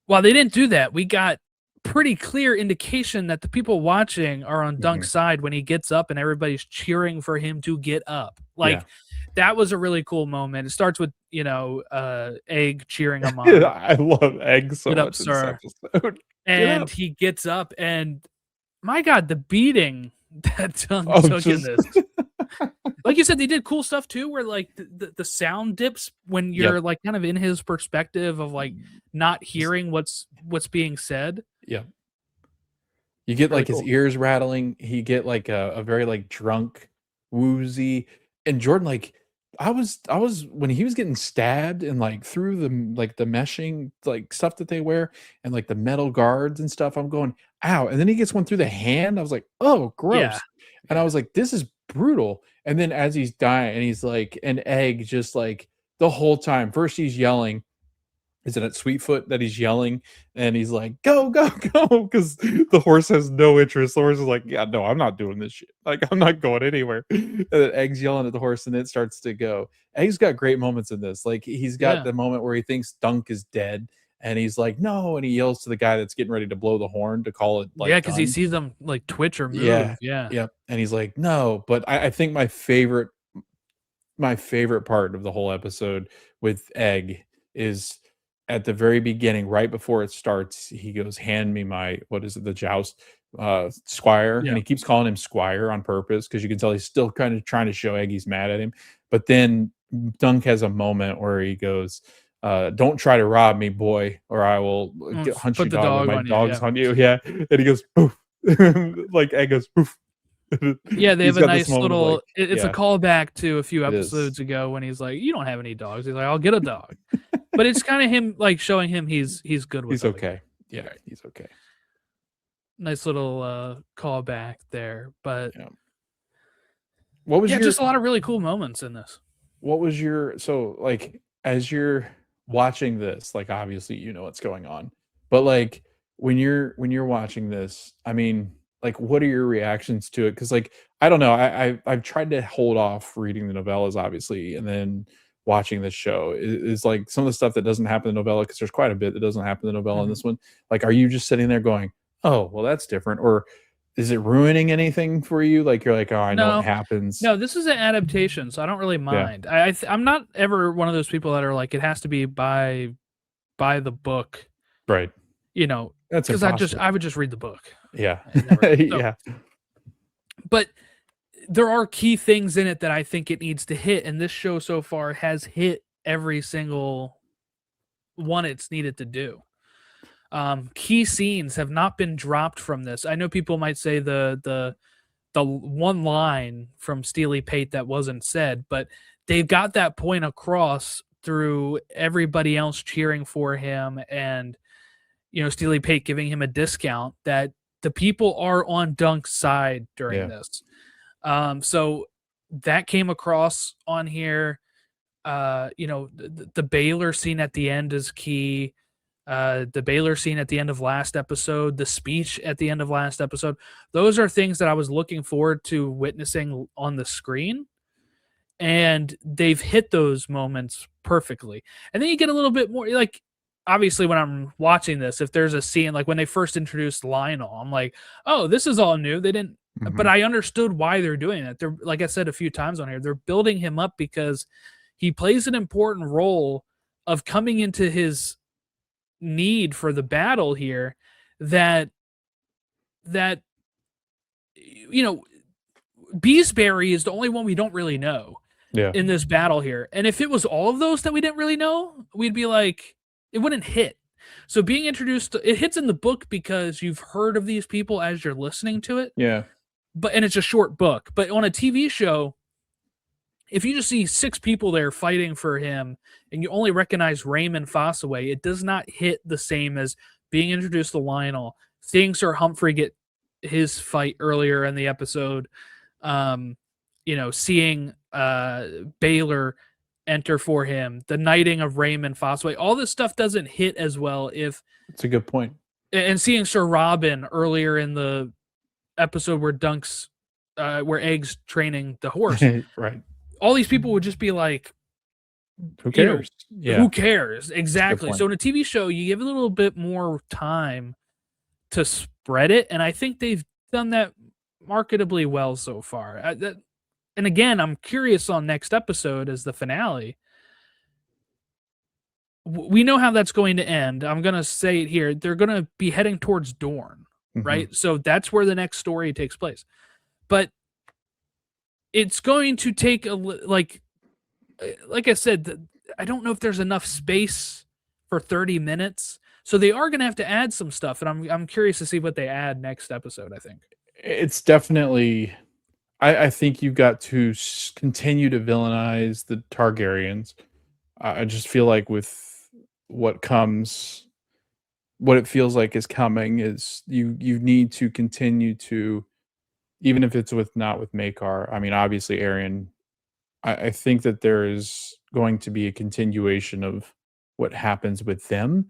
While they didn't do that, we got pretty clear indication that the people watching are on Dunk's side when he gets up and everybody's cheering for him to get up. Like, that was a really cool moment. It starts with, Egg cheering him on. I love Egg so Get up, much in this sir. episode. And he gets up, and my God, the beating that Dunk took in this. Like you said, they did cool stuff too, where like the sound dips when you're like kind of in his perspective of like not hearing what's being said. Yeah. You get Really like his cool. ears rattling. He get like a very like drunk, woozy, and Jordan, like I was when he was getting stabbed and like through the meshing like stuff that they wear and like the metal guards and stuff. I'm going, ow. And then he gets one through the hand. I was like, oh, gross. And I was like, this is brutal. And then as he's dying, and he's like an Egg, just like the whole time. First he's yelling. Is it at Sweetfoot that he's yelling, and he's like, go, go, go, because the horse has no interest. The horse is like, yeah, no, I'm not doing this shit. Like, I'm not going anywhere. And then Egg's yelling at the horse, and it starts to go. Egg's got great moments in this. Like, he's got the moment where he thinks Dunk is dead, and he's like, no, and he yells to the guy that's getting ready to blow the horn to call it like, because he sees them like twitch or move. Yep. And he's like, no. But I think my favorite part of the whole episode with Egg is at the very beginning, right before it starts, he goes, hand me my, what is it, the joust squire. And he keeps calling him squire on purpose, because you can tell he's still kind of trying to show Egg he's mad at him. But then Dunk has a moment where he goes, don't try to rob me, boy, or I will hunt your dog when my dog's on you. Yeah. And he goes, poof. Like Egg goes, poof. Yeah, they have a nice little like, it's a callback to a few episodes ago when he's like, you don't have any dogs. He's like, I'll get a dog. But it's kind of him like showing him he's good with he's okay. Yeah, he's okay. Nice little callback there. But what was just a lot of really cool moments in this. What was so like as you're watching this, like obviously you know what's going on, but like when you're watching this, I mean, like, what are your reactions to it? Because like, I don't know, I've tried to hold off reading the novellas, obviously, and then watching this show is like some of the stuff that doesn't happen in the novella, because there's quite a bit that doesn't happen in the novella in this one. Like, are you just sitting there going, oh, well, that's different, or is it ruining anything for you? Like, you're like, oh, I know what happens. No, this is an adaptation, so I don't really mind. I'm not ever one of those people that are like, it has to be by the book, right? You know, That's because impossible. I would just read the book. Yeah. Yeah. But there are key things in it that I think it needs to hit, and this show so far has hit every single one it's needed to do. Key scenes have not been dropped from this. I know people might say the one line from Steely Pate that wasn't said, but they've got that point across through everybody else cheering for him, and Steely Pate giving him a discount, that the people are on Dunk's side during this. So that came across on here. The Baylor scene at the end is key. The Baylor scene at the end of last episode, the speech at the end of last episode, those are things that I was looking forward to witnessing on the screen, and they've hit those moments perfectly. And then you get a little bit more, like, obviously when I'm watching this, if there's a scene like when they first introduced Lionel, I'm like, oh, this is all new. They didn't, but I understood why they're doing it. They're, like I said a few times on here, they're building him up because he plays an important role of coming into his need for the battle here, that Beesbury is the only one we don't really know in this battle here. And if it was all of those that we didn't really know, we'd be like, it wouldn't hit. So being introduced, it hits in the book because you've heard of these people as you're listening to it. And it's a short book. But on a TV show, if you just see 6 people there fighting for him and you only recognize Raymond Fossaway, it does not hit the same as being introduced to Lionel, seeing Sir Humphrey get his fight earlier in the episode, seeing Baylor enter for him, the knighting of Raymond Fossaway. All this stuff doesn't hit as well if... It's a good point. And seeing Sir Robin earlier in the episode where where Egg's training the horse. Right. All these people would just be like, who cares? Who cares? Exactly. So in a TV show, you give a little bit more time to spread it, and I think they've done that marketably well so far. And again, I'm curious on next episode as the finale. We know how that's going to end. I'm going to say it here. They're going to be heading towards Dorne, right? So that's where the next story takes place. But it's going to take like I said, I don't know if there's enough space for 30 minutes. So they are going to have to add some stuff, and I'm curious to see what they add next episode, I think. It's definitely, I think you've got to continue to villainize the Targaryens. I just feel like with what it feels like is coming is you need to continue to, even if it's not with Maekar. I mean, obviously Aerion, I think that there is going to be a continuation of what happens with them,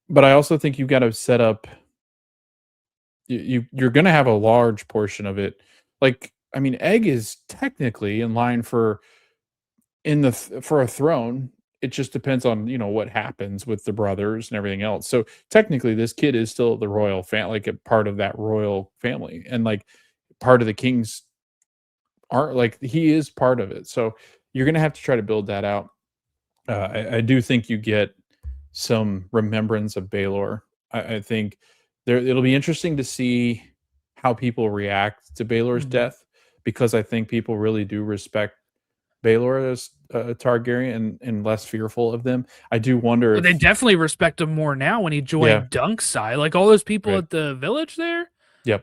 but I also think you've got to set up, you're going to have a large portion of it. Like, I mean, Egg is technically in line for a throne. It just depends on, what happens with the brothers and everything else. So technically this kid is still the royal family, like a part of that royal family, and like part of the king's aren't, like, he is part of it. So you're going to have to try to build that out. I do think you get some remembrance of Baylor. I think it'll be interesting to see how people react to Baylor's death, because I think people really do respect Baylor as a Targaryen and less fearful of them. I do wonder if they definitely respect him more now when he joined Dunk's side. Like, all those people at the village there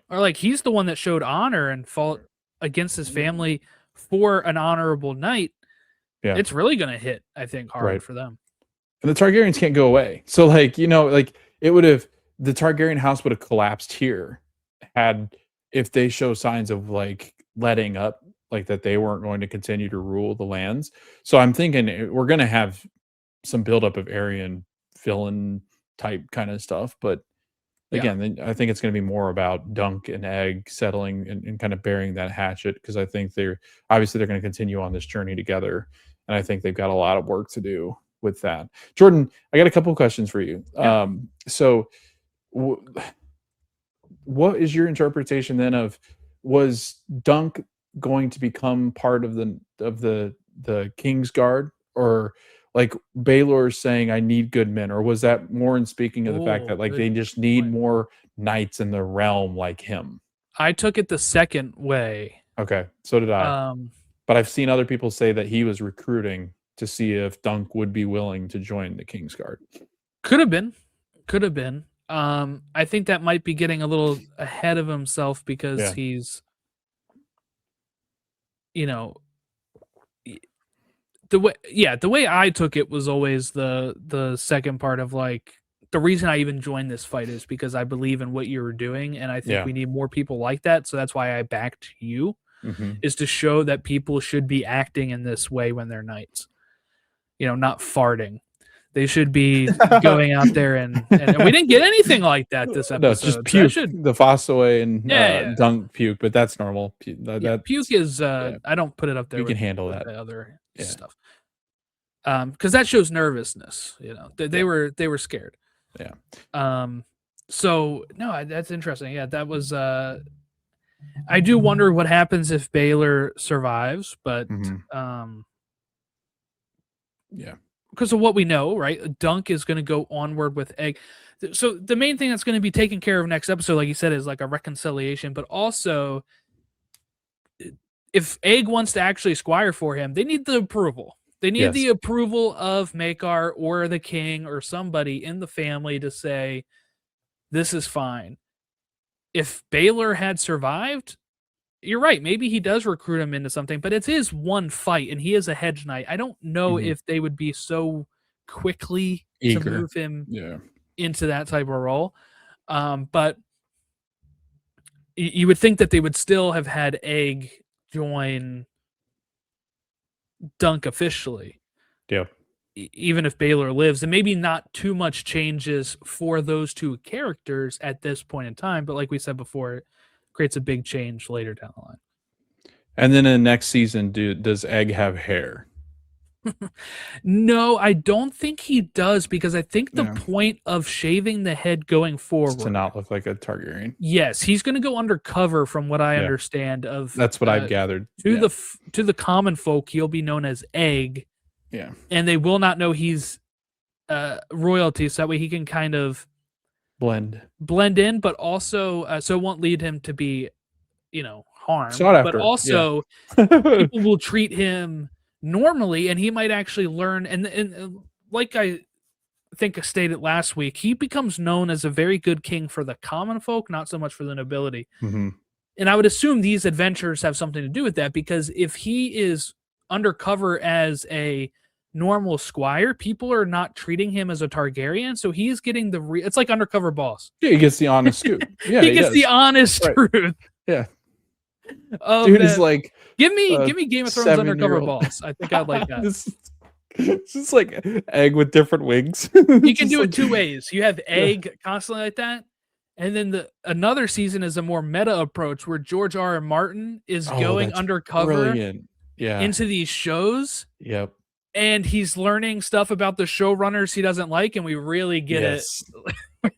are like, he's the one that showed honor and fought against his family for an honorable knight. It's really going to hit, I think, hard for them. And the Targaryens can't go away. So, like, it would have, the Targaryen house would have collapsed here if they show signs of, like, letting up, like that they weren't going to continue to rule the lands. So I'm thinking we're going to have some buildup of Aerion villain type kind of stuff, but again, I think it's going to be more about Dunk and Egg settling and kind of burying that hatchet, because I think they're going to continue on this journey together, and I think they've got a lot of work to do with that. Jordan, I got a couple of questions for you. Yeah. So what is your interpretation then of, was Dunk going to become part of the King's Guard, or like Baylor saying I need good men, or was that more in speaking of the fact that like they just need more knights in the realm like him? I took it the second way. Okay, so did I. But I've seen other people say that he was recruiting to see if Dunk would be willing to join the King's Guard. Could have been. I think that might be getting a little ahead of himself, because he's, the way I took it was always the second part of like, the reason I even joined this fight is because I believe in what you were doing, and I think we need more people like that. So that's why I backed you, is to show that people should be acting in this way when they're knights. Not farting. They should be going out there and we didn't get anything like that this episode. No, it's just puke. The Fossaway and Dunk puke, but that's normal. Puke is I don't put it up there. You can handle that. The other stuff. Because that shows nervousness. They were scared. Yeah. So no, that's interesting. Yeah, that was. I do wonder what happens if Baylor survives, but yeah. Because of what we know, right? Dunk is going to go onward with Egg. So the main thing that's going to be taken care of next episode, like you said, is like a reconciliation. But also, if Egg wants to actually squire for him, they need the approval. They need the approval of Makar or the king or somebody in the family to say, this is fine. If Baylor had survived, you're right. Maybe he does recruit him into something, but it's his one fight, and he is a Hedge Knight. I don't know if they would be so quickly to move him into that type of role. But you would think that they would still have had Egg join Dunk officially. Yeah. Even if Baylor lives, and maybe not too much changes for those two characters at this point in time. But like we said before, creates a big change later down the line. And then in the next season, does Egg have hair? No, I don't think he does, because I think the point of shaving the head going forward is to not look like a Targaryen. Yes, he's going to go undercover, from what I understand. That's what I've gathered. To the common folk, he'll be known as Egg. Yeah, and they will not know he's royalty, so that way he can kind of blend in, but also so it won't lead him to be, harmed. But also, people will treat him normally, and he might actually learn. And like I think I stated last week, he becomes known as a very good king for the common folk, not so much for the nobility. And I would assume these adventures have something to do with that, because if he is undercover as a normal squire, people are not treating him as a Targaryen, so he's getting it's like Undercover Boss. Yeah, he gets the honest scoop. Yeah, he gets the honest truth. Yeah. Dude is like, give me Game of Thrones Undercover Boss. I think I'd like that. It's just like Egg with different wings. You can do it two ways. You have Egg constantly like that, and then another season is a more meta approach where George R. R. Martin is going undercover into these shows. Yep. And he's learning stuff about the showrunners he doesn't like, and we really get it.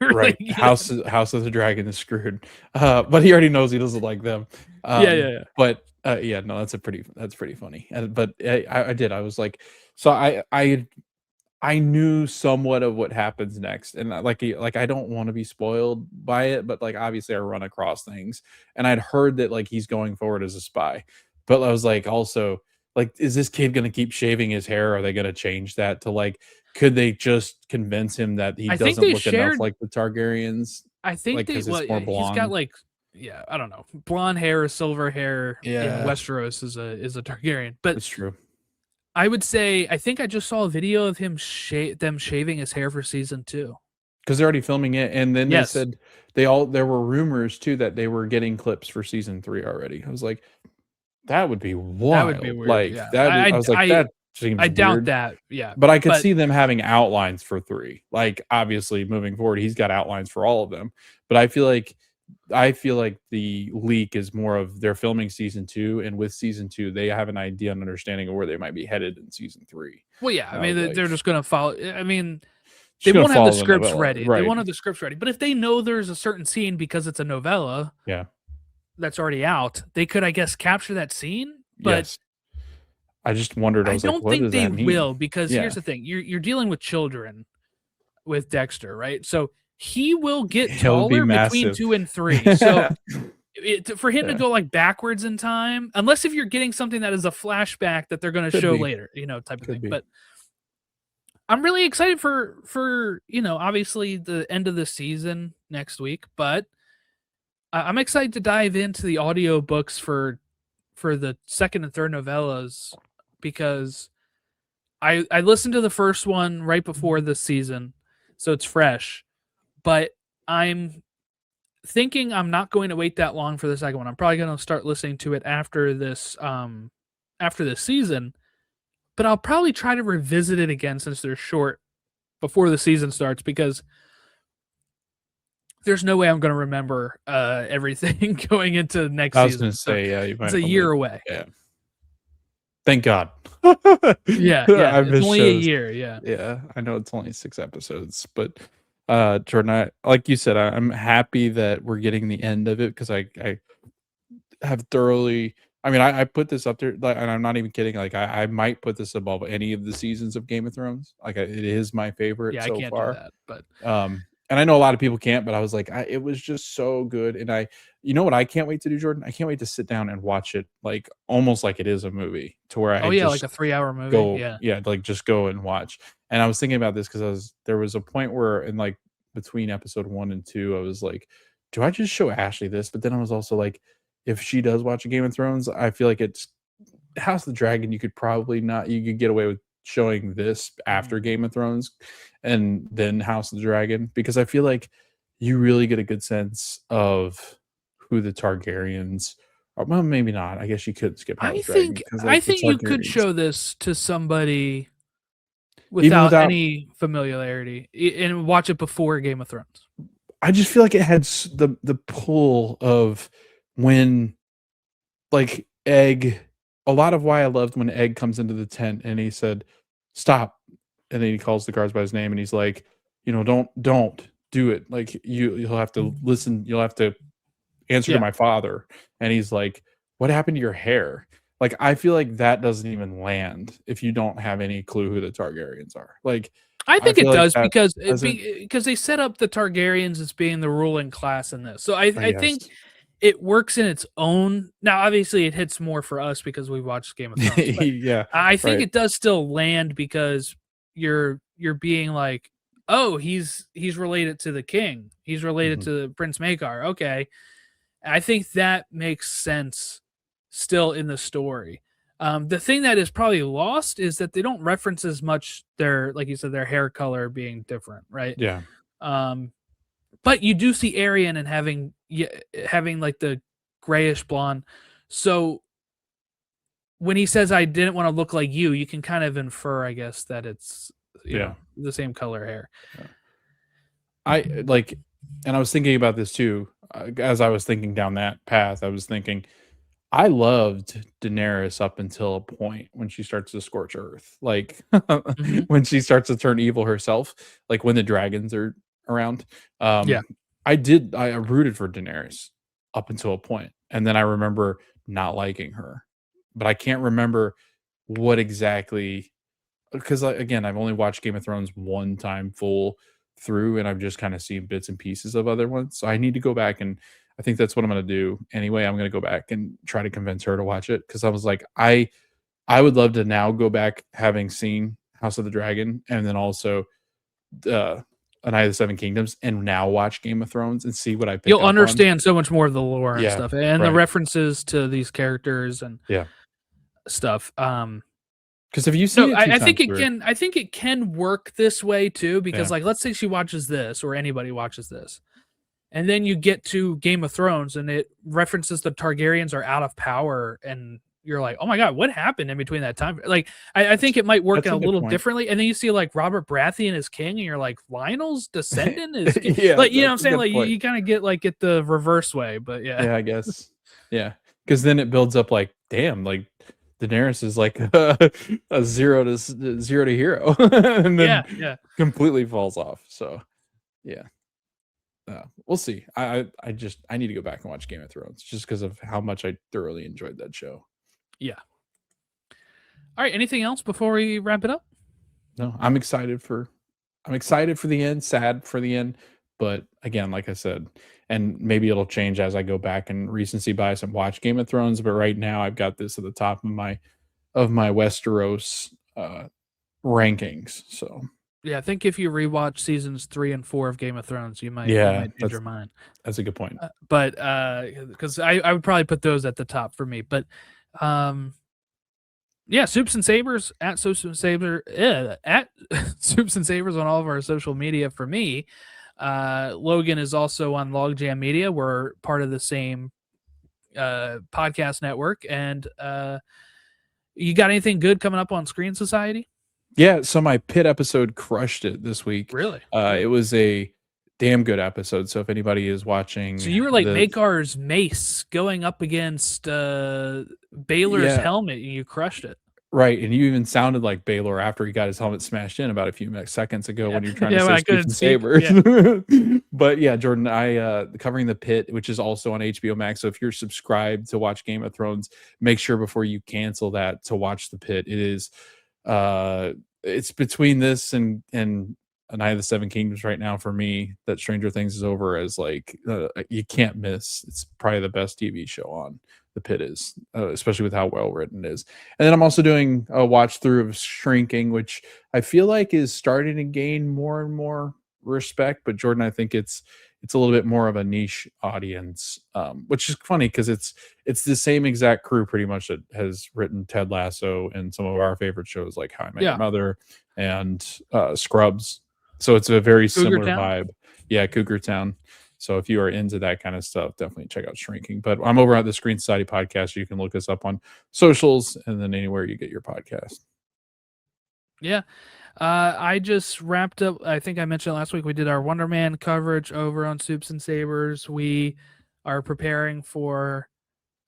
Right. House of the Dragon is screwed. But he already knows he doesn't like them. But no, that's pretty funny. But I did. I was like, so I knew somewhat of what happens next, and like I don't want to be spoiled by it, but like obviously I run across things, and I'd heard that like he's going forward as a spy, but I was like also. Like, is this kid going to keep shaving his hair? Are they going to change that to like, could they just convince him that he doesn't look enough like the Targaryens? I think he's more blonde. He's got like, I don't know, blonde hair or silver hair in Westeros is a Targaryen. But it's true. I would say, I think I just saw a video of him them shaving his hair for season 2. Because they're already filming it. And then they said there were rumors too that they were getting clips for season 3 already. I was like, that would be wild. That would be weird. Like that, I was like, that seems I doubt weird. that. Yeah. But I could see them having outlines for 3. Like, obviously, moving forward, he's got outlines for all of them. But I feel like the leak is more of they're filming season 2, and with season 2, they have an idea and understanding of where they might be headed in season 3. Well, yeah. I And I mean, was like, they're just going to follow. I mean, they just gonna won't have the follow the scripts novella, ready. They right? won't have the scripts ready. But if they know there's a certain scene because it's a novella Yeah. that's already out, they could, I guess, capture that scene. But Yes. I just wondered. I I was like, don't what think does they that mean? will, because Yeah. here's the thing: you're dealing with children with Dexter, right? So he will get He'll be taller between massive. 2 and 3. So for him to Yeah. go like backwards in time, unless if you're getting something that is a flashback that they're going to Could show be. later, type of Could thing. be. But I'm really excited for obviously the end of the season next week, but I'm excited to dive into the audio books for the second and third novellas, because I listened to the first one right before this season, so it's fresh. But I'm thinking I'm not going to wait that long for the second one. I'm probably going to start listening to it after this season, but I'll probably try to revisit it again since they're short before the season starts, because there's no way I'm going to remember everything going into next I was season. gonna say, yeah, you might It's a have year to- away. Yeah. Thank God. Yeah, I it's miss only a shows. year. Yeah. Yeah, I know it's only 6 episodes, but Jordan, like you said, I'm happy that we're getting the end of it, because I have thoroughly. I mean, I put this up there, and I'm not even kidding. Like, I might put this above any of the seasons of Game of Thrones. Like, it is my favorite Yeah, I so can't far. do that, but And I know a lot of people can't, but I was like, it was just so good. And you know what I can't wait to do, Jordan? I can't wait to sit down and watch it, like almost like it is a movie, to where I just like a 3-hour movie. go, like just go and watch. And I was thinking about this because there was a point where in like between episode 1 and 2, I was like, do I just show Ashley this? But then I was also like, if she does watch a Game of Thrones, I feel like it's House of the Dragon. You could probably not, you could get away with showing this after Game of Thrones and then House of the Dragon, because I feel like you really get a good sense of who the Targaryens are. Well, maybe not. I guess you could skip House of the Dragon, because I think you could show this to somebody Even without without any familiarity and watch it before Game of Thrones. I just feel like it had the pull of when, like, Egg. A lot of why I loved when Egg comes into the tent and he said, "Stop," and then he calls the guards by his name and he's like, don't do it. Like, you'll have to listen. You'll have to answer to my father. And he's like, "What happened to your hair?" Like, I feel like that doesn't even land if you don't have any clue who the Targaryens are. Like, I think it feel like does, that because they set up the Targaryens as being the ruling class in this. So I yes. think it works in its own. Now, obviously, it hits more for us because we watched Game of Thrones. But Yeah, I think right. it does still land, because you're being like, oh, he's related to the king. He's related to Prince Maekar. Okay, I think that makes sense still in the story. The thing that is probably lost is that they don't reference as much their, like you said, their hair color being different, right? Yeah. But you do see Aerion and having like the grayish blonde. So when he says, "I didn't want to look like you," you can kind of infer, I guess, that it's the same color hair. Yeah. I like, and I was thinking about this too, as I was thinking down that path. I was thinking, I loved Daenerys up until a point when she starts to scorch earth, like when she starts to turn evil herself, like when the dragons are around. I rooted for Daenerys up until a point, and then I remember not liking her, but I can't remember what exactly, because again, I've only watched Game of Thrones one time full through, and I've just kind of seen bits and pieces of other ones. So I need to go back, and I think that's what I'm going to do anyway. I'm going to go back and try to convince her to watch it, because I was like, I would love to now go back having seen House of the Dragon, and then also A Night of the Seven Kingdoms, and now watch Game of Thrones and see what I pick You'll up understand so much more of the lore and Yeah, stuff, and the right. references to these characters and stuff. Because have you seen No, it? I think it can. I think it can work this way too, because like, let's say she watches this, or anybody watches this, and then you get to Game of Thrones and it references the Targaryens are out of power, and you're like, oh my god, what happened in between that time? Like, I think it might work That's a a good little point. differently. And then you see like Robert Baratheon as king, and you're like, Lionel's descendant is king. Yeah, Like, you know what I'm that's a saying? good Like, point. you kind of get like it the reverse way, but yeah. Yeah, I guess. Yeah, because then it builds up like, damn, like Daenerys is like a zero to hero, and then Yeah. completely falls off. So yeah, we'll see. I just I need to go back and watch Game of Thrones just because of how much I thoroughly enjoyed that show. Yeah. All right. Anything else before we wrap it up? No, I'm excited for the end, sad for the end, but again, like I said, and maybe it'll change as I go back and recency bias and watch Game of Thrones, but right now I've got this at the top of my Westeros rankings. So Yeah, I think if you rewatch seasons 3 and 4 of Game of Thrones, you might change your mind. That's a good point. But because I would probably put those at the top for me. But yeah, Supes and Sabers at Supes and Sabers at Supes and Sabers on all of our social media for me. Logan is also on Logjam Media. We're part of the same podcast network. And you got anything good coming up on Screen Society? Yeah, so my pit episode crushed it this week. Really? It was a damn good episode. So if anybody is watching, so you were like Makar's mace going up against Baylor's helmet, and you crushed it. Right, and you even sounded like Baylor after he got his helmet smashed in about a few seconds ago when you're trying to say Supes and Sabers. Yeah. But yeah, Jordan, I covering the pit, which is also on HBO Max. So if you're subscribed to watch Game of Thrones, make sure before you cancel that to watch the pit. It is it's between this and A Night of the Seven Kingdoms right now for me that Stranger Things is over as like you can't miss. It's probably the best TV show on. The pit is, especially with how well written it is. And then I'm also doing a watch through of Shrinking, which I feel like is starting to gain more and more respect. But Jordan, I think it's a little bit more of a niche audience, which is funny because it's the same exact crew pretty much that has written Ted Lasso and some of our favorite shows like How I Met Your Mother and Scrubs. So it's a very similar vibe. Yeah, Cougar Town. So if you are into that kind of stuff, definitely check out Shrinking. But I'm over at the Screen Society podcast. You can look us up on socials and then anywhere you get your podcast. Yeah. I just wrapped up. I think I mentioned last week we did our Wonder Man coverage over on Supes and Sabers. We are preparing for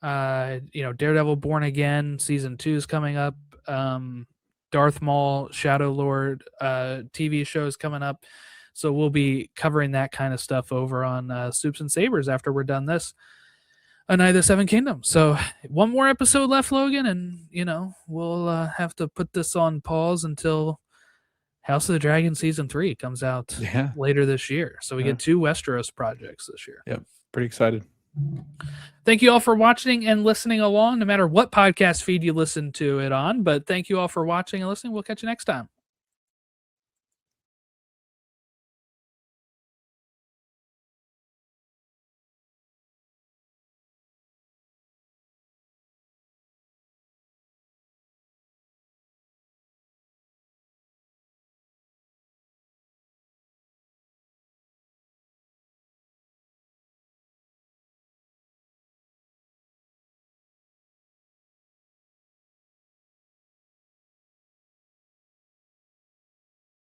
Daredevil Born Again season 2 is coming up. Darth Maul, Shadow Lord TV shows coming up. So we'll be covering that kind of stuff over on Supes and Sabers after we're done this A Night of the Seven Kingdoms. So one more episode left, Logan, and we'll have to put this on pause until House of the Dragon season 3 comes out later this year. So we get 2 Westeros projects this year. Yep, pretty excited. Thank you all for watching and listening along, no matter what podcast feed you listen to it on. But thank you all for watching and listening. We'll catch you next time.